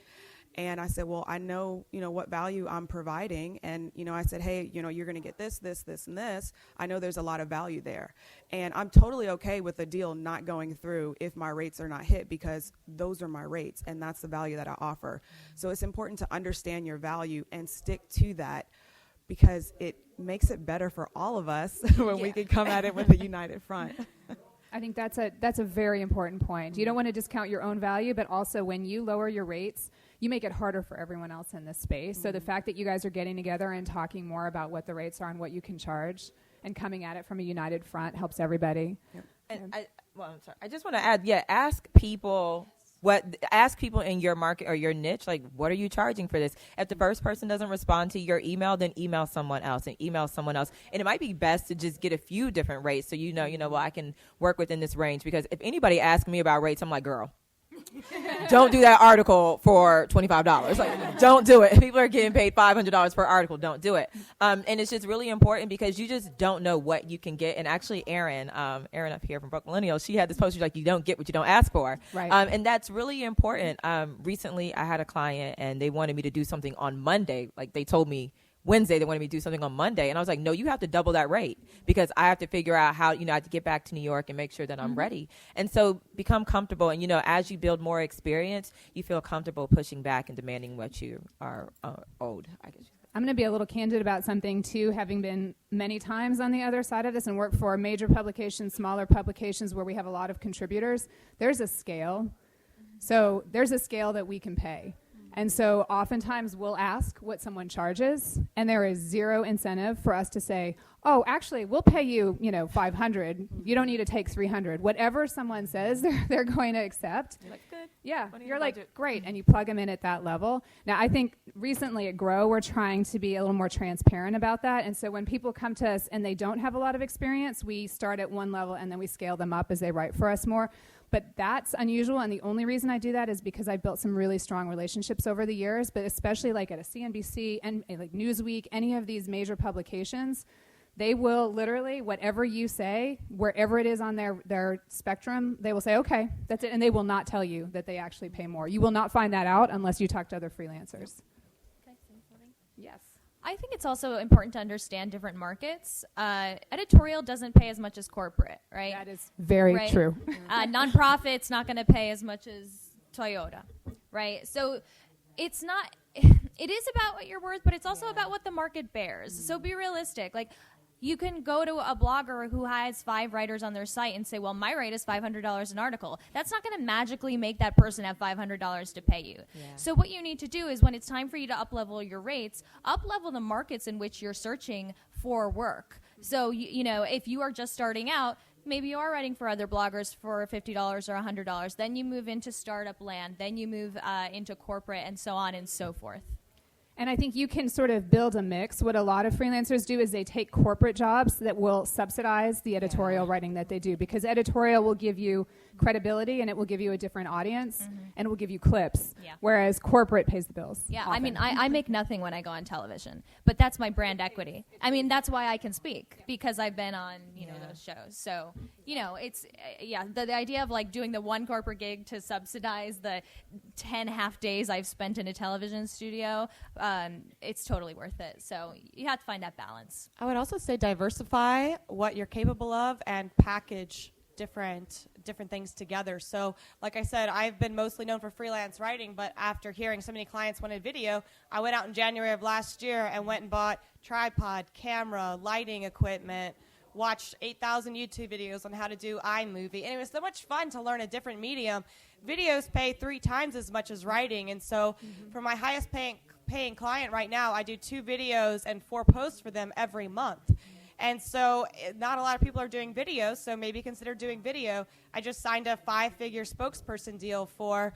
And I said, well, I know, you know, what value I'm providing. And, you know, I said, hey, you know, you're going to get this, this, this, and this. I know there's a lot of value there. And I'm totally okay with a deal not going through if my rates are not hit, because those are my rates and that's the value that I offer. So it's important to understand your value and stick to that, because it makes it better for all of us when we can come at it with a united front. I think that's a very important point. You don't want to discount your own value, but also when you lower your rates, you make it harder for everyone else in this space. So the fact that you guys are getting together and talking more about what the rates are and what you can charge and coming at it from a united front helps everybody. Yep. And I'm sorry. I just want to add, ask people in your market or your niche, like, what are you charging for this? If the first person doesn't respond to your email, then email someone else and email someone else. And it might be best to just get a few different rates so well, I can work within this range. Because if anybody asks me about rates, I'm like, girl, don't do that article for $25. Like, don't do it. People are getting paid $500 per article. Don't do it. And it's just really important because you just don't know what you can get. And actually, Erin up here from Broke Millennials, she had this post, she's like, you don't get what you don't ask for. Right. And that's really important. Recently, I had a client and they wanted me to do something on Monday. Like, they told me Wednesday they wanted me to do something on Monday, and I was like, no, you have to double that rate, because I have to figure out how, I have to get back to New York and make sure that I'm ready. And so become comfortable, and as you build more experience, you feel comfortable pushing back and demanding what you are owed, I guess. I'm going to be a little candid about something too, having been many times on the other side of this and worked for major publications, smaller publications where we have a lot of contributors. There's a scale. So there's a scale that we can pay. And so oftentimes we'll ask what someone charges, and there is zero incentive for us to say, oh, actually, we'll pay you, $500. You don't need to take $300. Whatever someone says, they're going to accept. Like, good. Yeah, Money in you're the like, budget. great, and you plug them in at that level. Now, I think recently at Grow, we're trying to be a little more transparent about that. And so when people come to us and they don't have a lot of experience, we start at one level and then we scale them up as they write for us more. But that's unusual, and the only reason I do that is because I built some really strong relationships over the years, but especially like at a CNBC and like Newsweek, any of these major publications, they will literally, whatever you say, wherever it is on their spectrum, they will say, okay, that's it, and they will not tell you that they actually pay more. You will not find that out unless you talk to other freelancers. Can I say something? Yes. I think it's also important to understand different markets. Editorial doesn't pay as much as corporate, right? That is very Right. true. Nonprofit's not going to pay as much as Toyota, right? So it's not. It is about what you're worth, but it's also about what the market bears. So be realistic. Like, you can go to a blogger who has 5 writers on their site and say, well, my rate is $500 an article. That's not going to magically make that person have $500 to pay you. Yeah. So what you need to do is when it's time for you to up-level your rates, up-level the markets in which you're searching for work. So, if you are just starting out, maybe you are writing for other bloggers for $50 or $100. Then you move into startup land. Then you move into corporate and so on and so forth. And I think you can sort of build a mix. What a lot of freelancers do is they take corporate jobs that will subsidize the editorial writing that they do, because editorial will give you credibility and it will give you a different audience and it will give you clips, whereas corporate pays the bills. Yeah, often. I mean, I make nothing when I go on television, but that's my brand equity. I mean, that's why I can speak, because I've been on, those shows. So, it's, the idea of like doing the one corporate gig to subsidize the 10 half days I've spent in a television studio, it's totally worth it. So you have to find that balance. I would also say diversify what you're capable of and package different things together. So like I said, I've been mostly known for freelance writing, but after hearing so many clients wanted video, I went out in January of last year and went and bought tripod, camera, lighting equipment, watched 8,000 YouTube videos on how to do iMovie, and it was so much fun to learn a different medium. Videos pay 3 times as much as writing, and so for my highest paying client right now, I do 2 videos and 4 posts for them every month. And so not a lot of people are doing videos, so maybe consider doing video. I just signed a 5-figure spokesperson deal for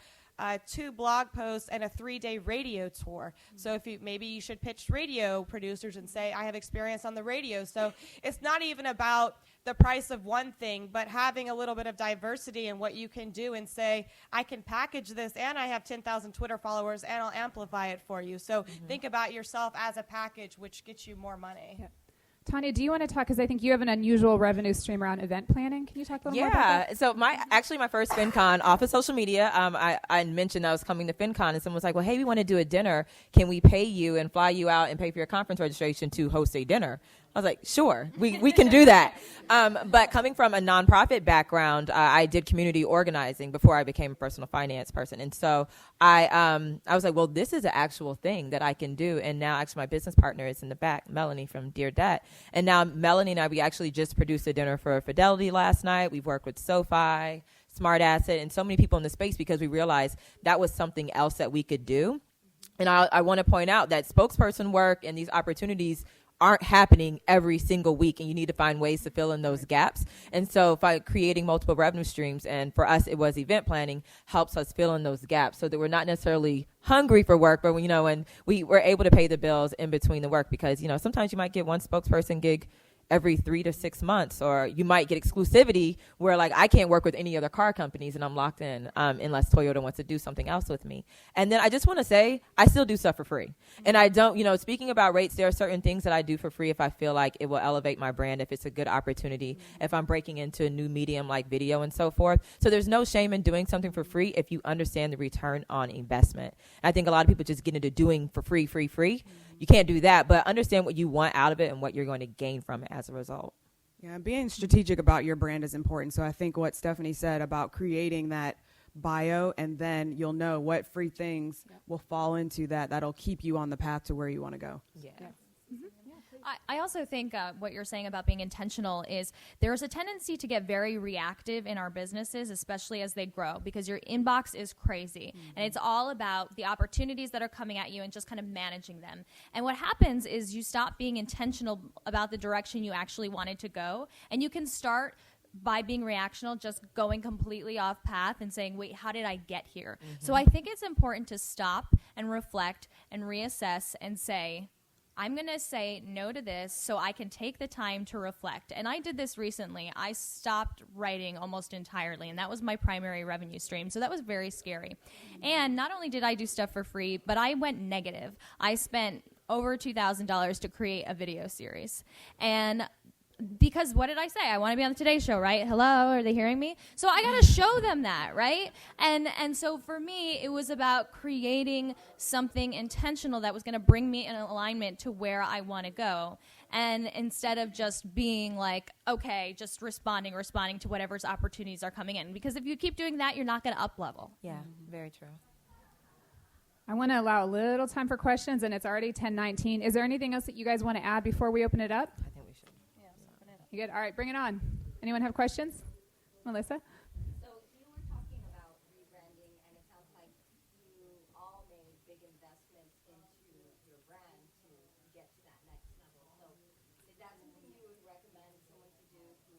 2 blog posts and a 3-day radio tour. So maybe you should pitch radio producers and say, I have experience on the radio. So it's not even about the price of one thing, but having a little bit of diversity in what you can do and say, I can package this and I have 10,000 Twitter followers and I'll amplify it for you. So think about yourself as a package, which gets you more money. Yeah. Tanya, do you want to talk, because I think you have an unusual revenue stream around event planning. Can you talk a little more about that? So my first FinCon off of social media, I mentioned I was coming to FinCon, and someone was like, well, hey, we want to do a dinner. Can we pay you and fly you out and pay for your conference registration to host a dinner? I was like, sure, we can do that. But coming from a nonprofit background, I did community organizing before I became a personal finance person. And so I was like, well, this is an actual thing that I can do. And now actually my business partner is in the back, Melanie from Dear Debt. And now Melanie and I, we actually just produced a dinner for Fidelity last night. We've worked with SoFi, Smart Asset, and so many people in the space because we realized that was something else that we could do. And I want to point out that spokesperson work and these opportunities aren't happening every single week, and you need to find ways to fill in those gaps. And so by creating multiple revenue streams, and for us it was event planning, helps us fill in those gaps so that we're not necessarily hungry for work, but when we were able to pay the bills in between the work, because sometimes you might get one spokesperson gig every 3 to 6 months, or you might get exclusivity where like I can't work with any other car companies and I'm locked in unless Toyota wants to do something else with me. And then I just want to say I still do stuff for free. And I don't, speaking about rates, there are certain things that I do for free if I feel like it will elevate my brand, if it's a good opportunity, if I'm breaking into a new medium like video and so forth. So there's no shame in doing something for free if you understand the return on investment. I think a lot of people just get into doing for free. You can't do that, but understand what you want out of it and what you're going to gain from it as a result. Yeah, being strategic about your brand is important. So I think what Stephanie said about creating that bio, and then you'll know what free things will fall into that'll keep you on the path to where you want to go. Yeah. I also think what you're saying about being intentional is there's a tendency to get very reactive in our businesses, especially as they grow, because your inbox is crazy. And it's all about the opportunities that are coming at you and just kind of managing them. And what happens is you stop being intentional about the direction you actually wanted to go, and you can start by being reactional, just going completely off path and saying, wait, how did I get here? So I think it's important to stop and reflect and reassess and say, I'm going to say no to this so I can take the time to reflect. And I did this recently. I stopped writing almost entirely, and that was my primary revenue stream. So that was very scary. And not only did I do stuff for free, but I went negative. I spent over $2,000 to create a video series. And because what did I say? I want to be on the Today Show, right? Hello, are they hearing me? So I got to show them that, right? And so for me, it was about creating something intentional that was going to bring me in alignment to where I want to go. And instead of just being like, okay, just responding to whatever's opportunities are coming in. Because if you keep doing that, you're not going to up level. Yeah, very true. I want to allow a little time for questions, and it's already 10:19. Is there anything else that you guys want to add before we open it up? I think we should. You good? All right, bring it on. Anyone have questions? Melissa? So you were talking about rebranding, and it sounds like you all made big investments into your brand to get to that next level. So is that something you would recommend someone to do who,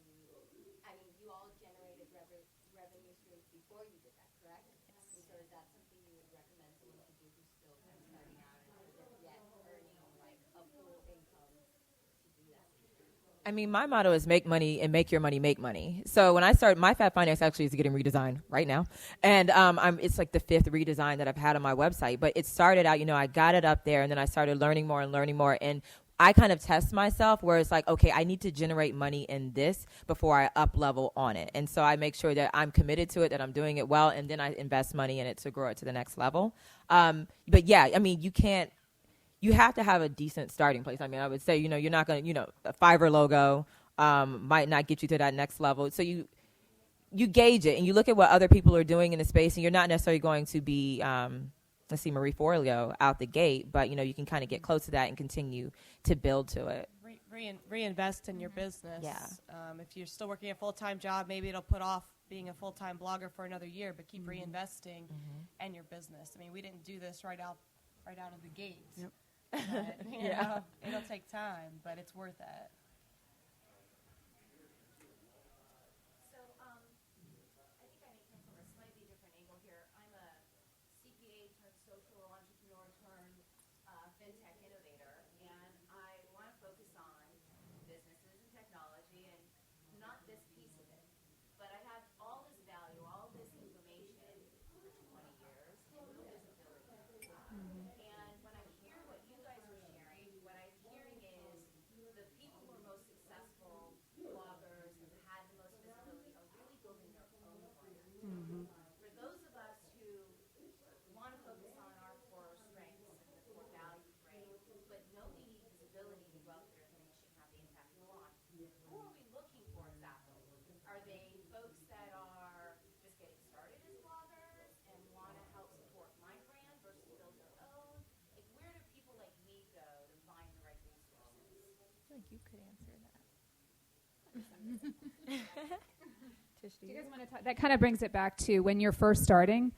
I mean, you all generated revenue streams before you did that, correct? Yes. So is that something you would recommend someone to do who's still kind of starting out and isn't yet earning like a full income to do that? I mean, my motto is make money and make your money make money. So when I started, my Fab Finance actually is getting redesigned right now. And it's like the 5th redesign that I've had on my website. But it started out, I got it up there, and then I started learning more. And I kind of test myself where it's like, okay, I need to generate money in this before I up level on it. And so I make sure that I'm committed to it, that I'm doing it well, and then I invest money in it to grow it to the next level. But yeah, I mean, you have to have a decent starting place. I mean, I would say, you're not going to, a Fiverr logo might not get you to that next level. So you gauge it, and you look at what other people are doing in the space, and you're not necessarily going to be, let's see, Marie Forleo out the gate, but, you can kind of get close to that and continue to build to it. Reinvest in your business. Yeah. If you're still working a full-time job, maybe it'll put off being a full-time blogger for another year, but keep reinvesting in your business. I mean, we didn't do this right out of the gate. Yep. But, it'll take time, but it's worth it. So, I think I may come from a slightly different angle here. I'm a CPA turned social entrepreneur turned fintech innovator, and I want to focus on businesses and technology and not this piece of it. But I have all this value, all this information for 20 years, and no visibility. And when I hear what you guys are sharing, what I'm hearing is the people who are most successful bloggers and had the most visibility are really building their own brand. For those of us who want to focus on our core strengths and the core values, right, but know we need visibility to go out there and reach and have the impact we want, who are we looking for exactly? Are they folks that are just getting started as bloggers and want to help support my brand versus build their own? Like, where do people like me go to find the right resources? I feel like you could answer that. Do you guys want to talk? That kind of brings it back to when you're first starting,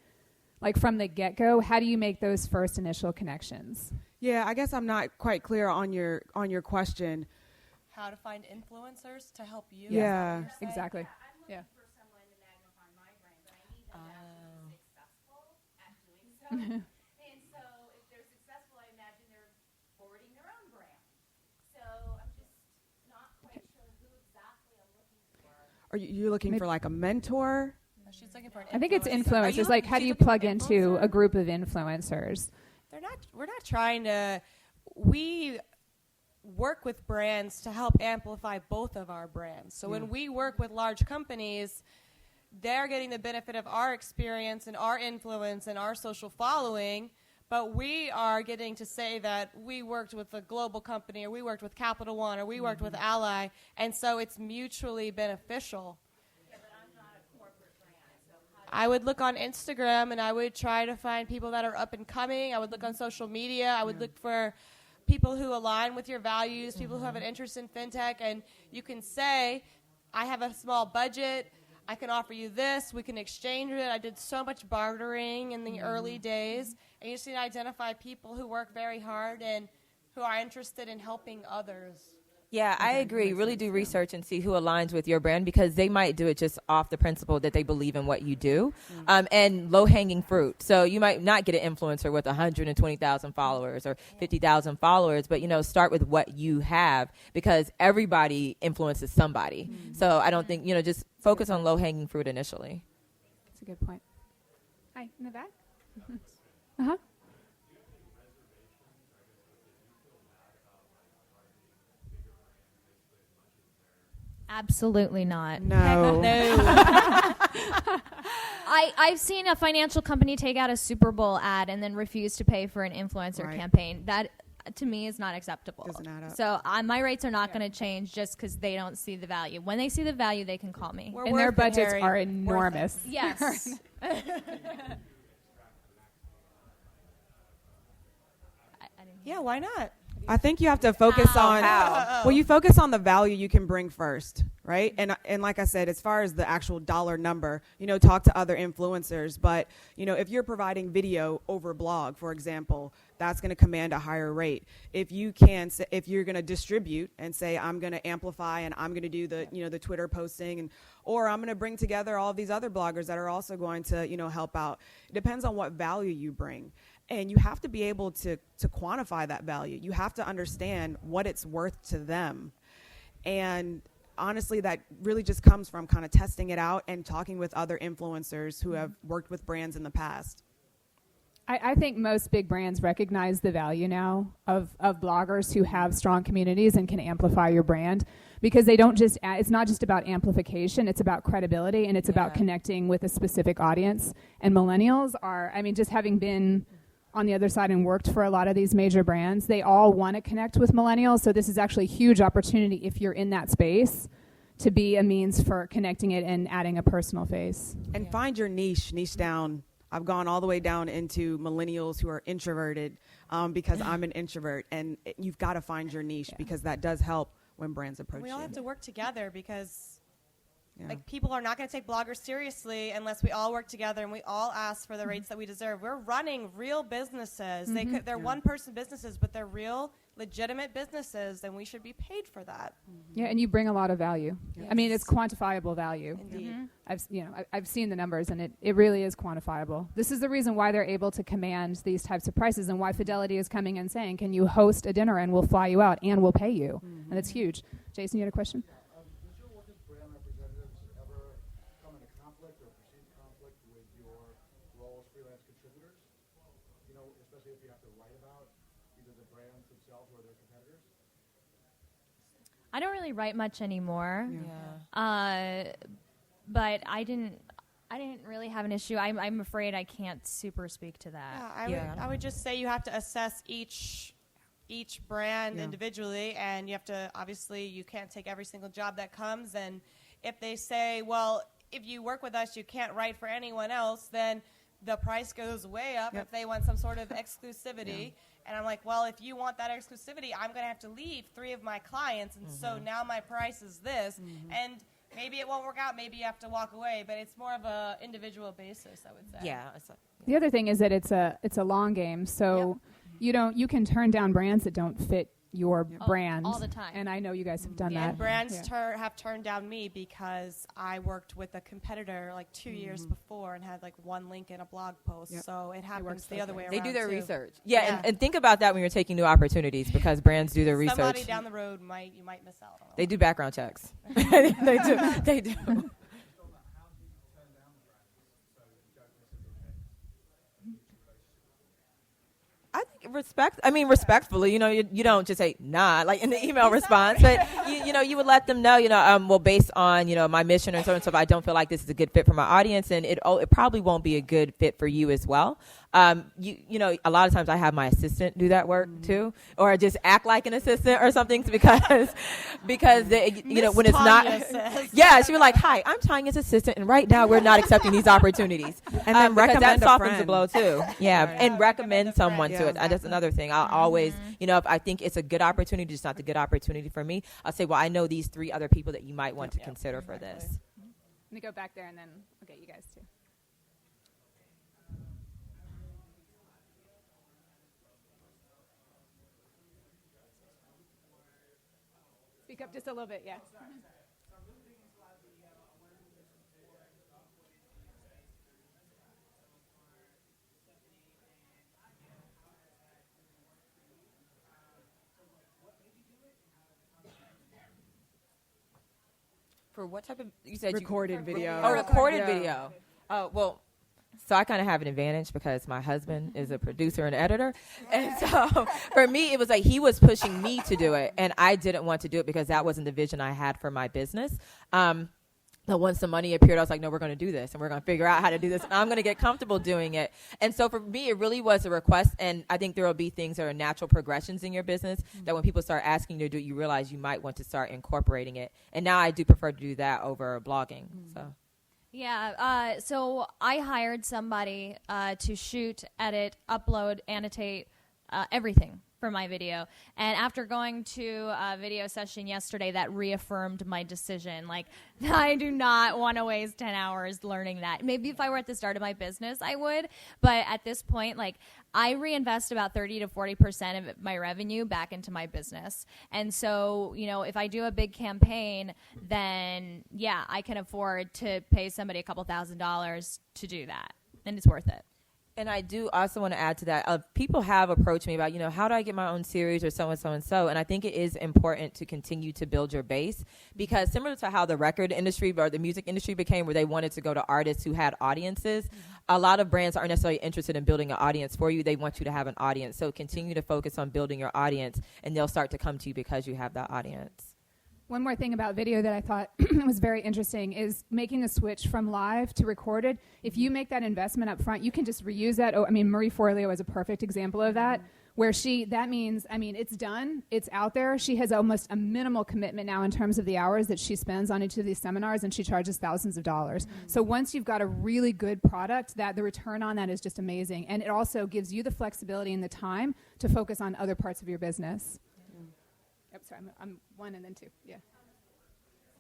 like from the get-go, how do you make those first initial connections? Yeah, I guess I'm not quite clear on your question. How to find influencers to help you. Yeah, exactly. I'm looking for someone to magnify my brand, but I need them to be successful at doing so. And so if they're successful, I imagine they're forwarding their own brand. So I'm just not quite sure who exactly I'm looking for. Are you looking for like a mentor? She's looking for an I think it's influencer. influencers. Like, how do you plug into a group of influencers? We're not trying to. We work with brands to help amplify both of our brands. So when we work with large companies, they're getting the benefit of our experience and our influence and our social following, but we are getting to say that we worked with a global company, or we worked with Capital One, or we worked with Ally, and so it's mutually beneficial. Yeah, but I'm not a corporate brand, so I would look on Instagram, and I would try to find people that are up and coming. I would look on social media. I would look for people who align with your values, people who have an interest in fintech, and you can say, I have a small budget, I can offer you this, we can exchange it. I did so much bartering in the early days, and you just need to identify people who work very hard and who are interested in helping others. Yeah, I agree. Really do research and see who aligns with your brand, because they might do it just off the principle that they believe in what you do, and low-hanging fruit. So you might not get an influencer with 120,000 followers or 50,000 followers, but, start with what you have, because everybody influences somebody. So I don't think, just focus on low-hanging fruit initially. That's a good point. Hi, in the back. Uh-huh. Absolutely not. No. I've seen a financial company take out a Super Bowl ad and then refuse to pay for an influencer Right. campaign. That, to me, is not acceptable. Doesn't add up. So my rates are not going to change just because they don't see the value. When they see the value, they can call me. We're And their worth it, budgets Harry. are Worth it. enormous. Yes. I didn't hear. Yeah, why not? I think you have to focus on well, you focus on the value you can bring first, right? And like I said, as far as the actual dollar number, talk to other influencers. But if you're providing video over blog, for example, that's going to command a higher rate. If you're going to distribute and say I'm going to amplify and I'm going to do the the Twitter posting or I'm going to bring together all of these other bloggers that are also going to help out. It depends on what value you bring. And you have to be able to quantify that value. You have to understand what it's worth to them. And honestly, that really just comes from kind of testing it out and talking with other influencers who have worked with brands in the past. I think most big brands recognize the value now of bloggers who have strong communities and can amplify your brand, because they don't just, it's not just about amplification, it's about credibility, and it's about connecting with a specific audience. And millennials are, just having been on the other side and worked for a lot of these major brands, they all want to connect with millennials. So this is actually a huge opportunity, if you're in that space, to be a means for connecting it and adding a personal face. And find your niche down. I've gone all the way down into millennials who are introverted because I'm an introvert. And you've got to find your niche because that does help when brands approach We all you. have to work together because people are not going to take bloggers seriously unless we all work together and we all ask for the rates that we deserve. We're running real businesses. They're one-person businesses, but they're real, legitimate businesses, and we should be paid for that. Yeah, and you bring a lot of value. Yes. It's quantifiable value. Indeed. I've seen the numbers, and it really is quantifiable. This is the reason why they're able to command these types of prices, and why Fidelity is coming and saying, can you host a dinner and we'll fly you out and we'll pay you. And it's huge. Jason, you had a question? Does your work as brand representatives ever come into conflict or perceived conflict with your role as freelance contributors? Especially if you have to write about either the brands themselves or their competitors? I don't really write much anymore. Yeah. But I didn't really have an issue. I'm afraid I can't super speak to that. I would just say you have to assess each brand individually, and you have to, obviously, you can't take every single job that comes. And if they say, well, if you work with us, you can't write for anyone else, then the price goes way up if they want some sort of exclusivity. And I'm like, well, if you want that exclusivity, I'm going to have to leave 3 of my clients, and so now my price is this. And maybe it won't work out. Maybe you have to walk away, but it's more of a individual basis, I would say. Yeah. The other thing is that it's a long game, so you can turn down brands that don't fit your brand all the time. And I know you guys have done that. And brands have turned down me because I worked with a competitor like 2 years before and had like one link in a blog post. So it happens the other way around. They do their too. research. Yeah, and think about that when you're taking new opportunities, because brands do their research. Somebody down the road you might miss out on. They do background checks. They do. I think respectfully, you don't just say nah, like in the email response, but you would let them know, well, based on, my mission and so on, so if I don't feel like this is a good fit for my audience, and it probably won't be a good fit for you as well. You know, a lot of times I have my assistant do that work too, or just act like an assistant or something because they, you know, when it's not, yeah, she was like, "Hi, I'm Tanya's assistant, and right now we're not accepting these opportunities." And then because that recommend a softens the friend. blow too. Yeah, Right. and recommend someone to Yeah. it. That's another thing. I'll always, you know, if I think it's a good opportunity, just not the good opportunity for me, I'll say, "Well, I know these 3 other people that you might want to consider for this." Let me go back there and then I'll get you guys too. Speak up just a little bit, yeah. For what type of, you said Recorded video. Oh, recorded Yeah. video. Oh, well, so I kind of have an advantage because my husband is a producer and editor. And so for me, it was like he was pushing me to do it, and I didn't want to do it because that wasn't the vision I had for my business. But once the money appeared, I was like, no, we're going to do this, and we're going to figure out how to do this, and I'm going to get comfortable doing it. And so for me, it really was a request, and I think there will be things that are natural progressions in your business that when people start asking you to do it, you realize you might want to start incorporating it. And now I do prefer to do that over blogging. So. Yeah, so I hired somebody to shoot, edit, upload, annotate, everything for my video. And after going to a video session yesterday, that reaffirmed my decision. Like, I do not want to waste 10 hours learning that. Maybe if I were at the start of my business, I would. But at this point, like, I reinvest about 30 to 40% of my revenue back into my business. And so, you know, if I do a big campaign, then, yeah, I can afford to pay somebody a couple $1,000s to do that. And it's worth it. And I do also want to add to that. People have approached me about, you know, how do I get my own series or so and so and so. And I think it is important to continue to build your base because similar to how the record industry or the music industry became where they wanted to go to artists who had audiences, a lot of brands aren't necessarily interested in building an audience for you. They want you to have an audience. So continue to focus on building your audience and they'll start to come to you because you have that audience. One more thing about video that I thought was very interesting is making the switch from live to recorded. If you make that investment up front, you can just reuse that. Oh, I mean, Marie Forleo is a perfect example of that, where that means, I mean, it's done, it's out there. She has almost a minimal commitment now in terms of the hours that she spends on each of these seminars, and she charges thousands of dollars. So once you've got a really good product, that the return on that is just amazing. And it also gives you the flexibility and the time to focus on other parts of your business. Yep, sorry, I'm one and then two. Yeah.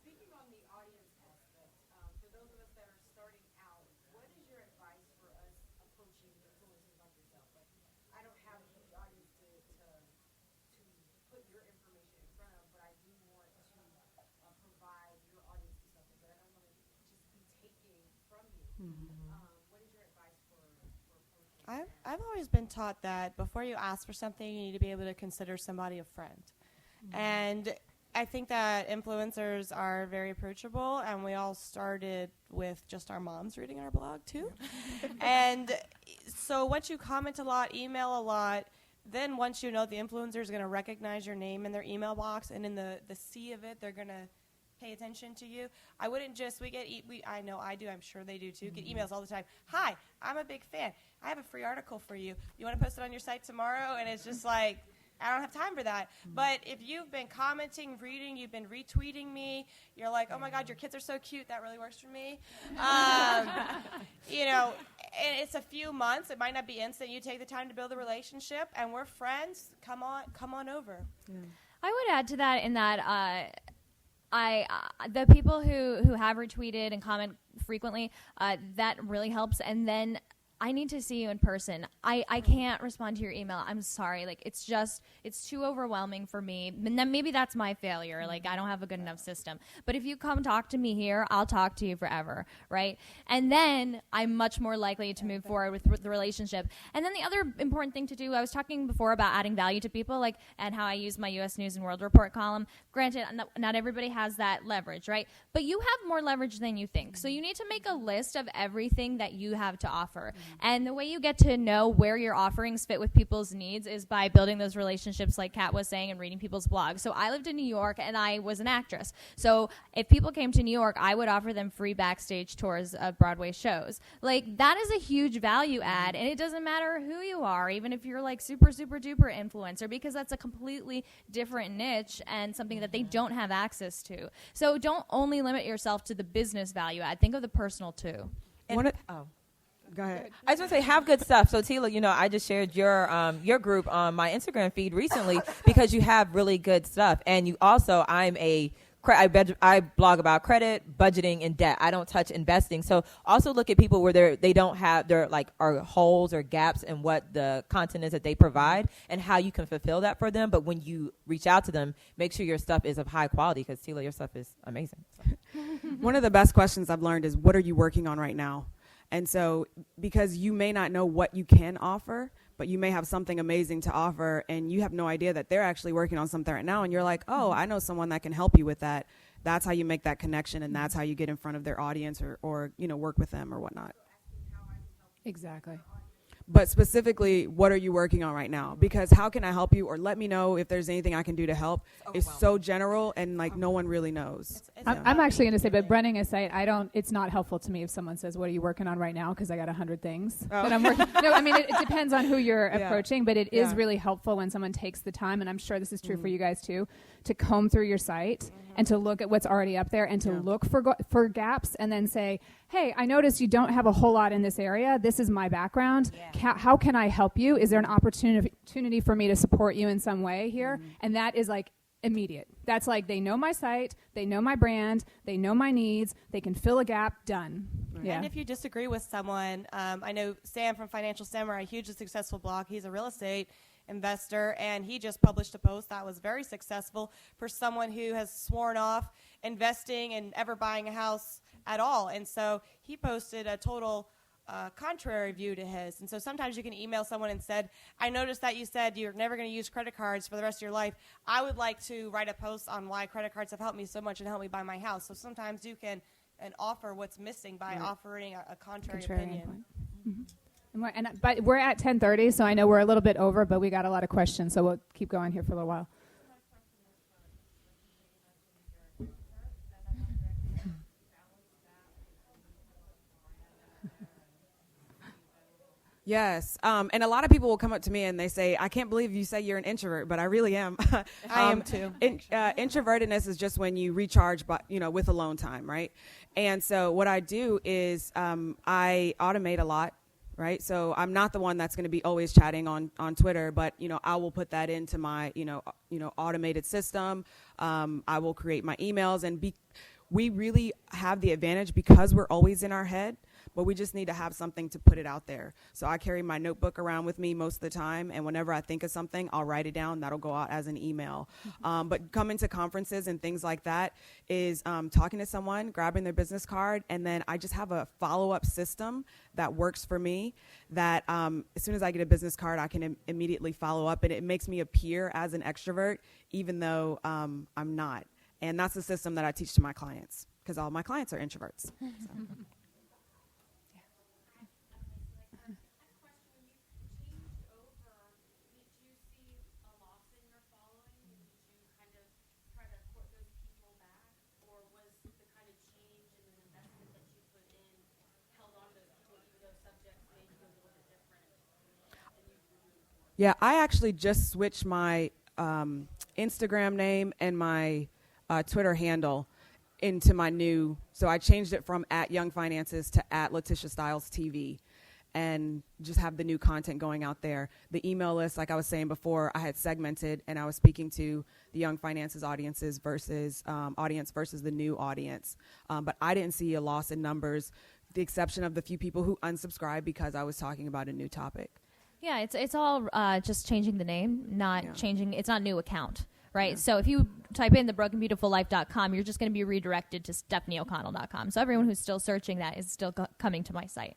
Speaking on the audience aspect, for those of us that are starting out, what is your advice for us approaching influencers like yourself? Like, I don't have a huge audience to put your information in front of, but I do want to provide your audience with something, but I don't want to just be taking from you. What is your advice for approaching? I've always been taught that before you ask for something, you need to be able to consider somebody a friend. And I think that influencers are very approachable, and we all started with just our moms reading our blog, too. And so once you comment a lot, email a lot, then once you know the influencer is going to recognize your name in their email box, and in the sea of it, they're going to pay attention to you. I wouldn't just, I know I do, I'm sure they do too, get emails all the time. Hi, I'm a big fan. I have a free article for you. You want to post it on your site tomorrow? And it's just like, I don't have time for that. But if you've been commenting, reading, you've been retweeting me, you're like, oh my God, your kids are so cute, that really works for me. You know, and it's a few months. It might not be instant. You take the time to build a relationship, and we're friends. Come on over. I would add to that in that the people who have retweeted and comment frequently, that really helps. And then I need to see you in person. I can't respond to your email. I'm sorry. Like, it's too overwhelming for me. And then maybe that's my failure. Like, I don't have a good enough system. But if you come talk to me here, I'll talk to you forever, right? And then I'm much more likely to move forward with the relationship. And then the other important thing to do, I was talking before about adding value to people, like, and how I use my U.S. News and World Report column. Granted, not everybody has that leverage, right? But you have more leverage than you think. So you need to make a list of everything that you have to offer. And the way you get to know where your offerings fit with people's needs is by building those relationships, like Kat was saying, and reading people's blogs. So I lived in New York, and I was an actress. So if people came to New York, I would offer them free backstage tours of Broadway shows. Like, that is a huge value add, and it doesn't matter who you are, even if you're like super, super duper influencer, because that's a completely different niche and something that they don't have access to. So don't only limit yourself to the business value add. Think of the personal too. Go ahead. I was going to say, have good stuff. So, Tila, you know, I just shared your group on my Instagram feed recently because you have really good stuff. And you also, I blog about credit, budgeting, and debt. I don't touch investing. So also look at people where they don't have, are holes or gaps in what the content is that they provide and how you can fulfill that for them. But when you reach out to them, make sure your stuff is of high quality, because Tila, your stuff is amazing. So. One of the best questions I've learned is, what are you working on right now? And so, because you may not know what you can offer, but you may have something amazing to offer, and you have no idea that they're actually working on something right now, and you're like, oh, I know someone that can help you with that. That's how you make that connection, and that's how you get in front of their audience or work with them or whatnot. Exactly. But specifically, what are you working on right now? Because how can I help you, or let me know if there's anything I can do to help? It's so general, and no one really knows. I'm actually going to say, but running a site, it's not helpful to me if someone says, what are you working on right now? Because I got 100 things that I'm working. No, I mean, it depends on who you're approaching, but it is really helpful when someone takes the time, and I'm sure this is true for you guys too, to comb through your site and to look at what's already up there and to look for gaps, and then say, hey, I noticed you don't have a whole lot in this area. This is my background. How can I help you? Is there an opportunity for me to support you in some way here? And that is immediate. That's they know my site, they know my brand, they know my needs, they can fill a gap, done. Yeah. And if you disagree with someone, I know Sam from Financial Samurai, a hugely successful blog. He's a real estate investor, and he just published a post that was very successful for someone who has sworn off investing and ever buying a house at all. And so he posted a total contrary view to his. And so sometimes you can email someone and said, I noticed that you said you're never going to use credit cards for the rest of your life. I would like to write a post on why credit cards have helped me so much and helped me buy my house. So sometimes you can offer what's missing by offering a contrary opinion. But we're at 10:30, so I know we're a little bit over, but we got a lot of questions, so we'll keep going here for a little while. Yes, and a lot of people will come up to me and they say, I can't believe you say you're an introvert, but I really am. I am too. Introvertedness is just when you recharge with alone time, right? And so what I do is I automate a lot, right? So I'm not the one that's going to be always chatting on Twitter, but I will put that into my automated system. I will create my emails, and we really have the advantage because we're always in our head. But we just need to have something to put it out there. So I carry my notebook around with me most of the time, and whenever I think of something, I'll write it down. That'll go out as an email. But coming to conferences and things like that is talking to someone, grabbing their business card, and then I just have a follow-up system that works for me that as soon as I get a business card, I can immediately follow up, and it makes me appear as an extrovert, even though I'm not. And that's the system that I teach to my clients, because all my clients are introverts. So. Yeah, I actually just switched my Instagram name and my Twitter handle into my new, so I changed it from @YoungFinances to @LetitiaStylesTV, and just have the new content going out there. The email list, like I was saying before, I had segmented, and I was speaking to the Young Finances audience versus the new audience. But I didn't see a loss in numbers, with the exception of the few people who unsubscribed because I was talking about a new topic. Yeah, it's all just changing the name, not changing. It's not a new account, right? Yeah. So if you type in thebrokenbeautifullife.com, you're just going to be redirected to stephanieoconnell.com. So everyone who's still searching that is still coming to my site.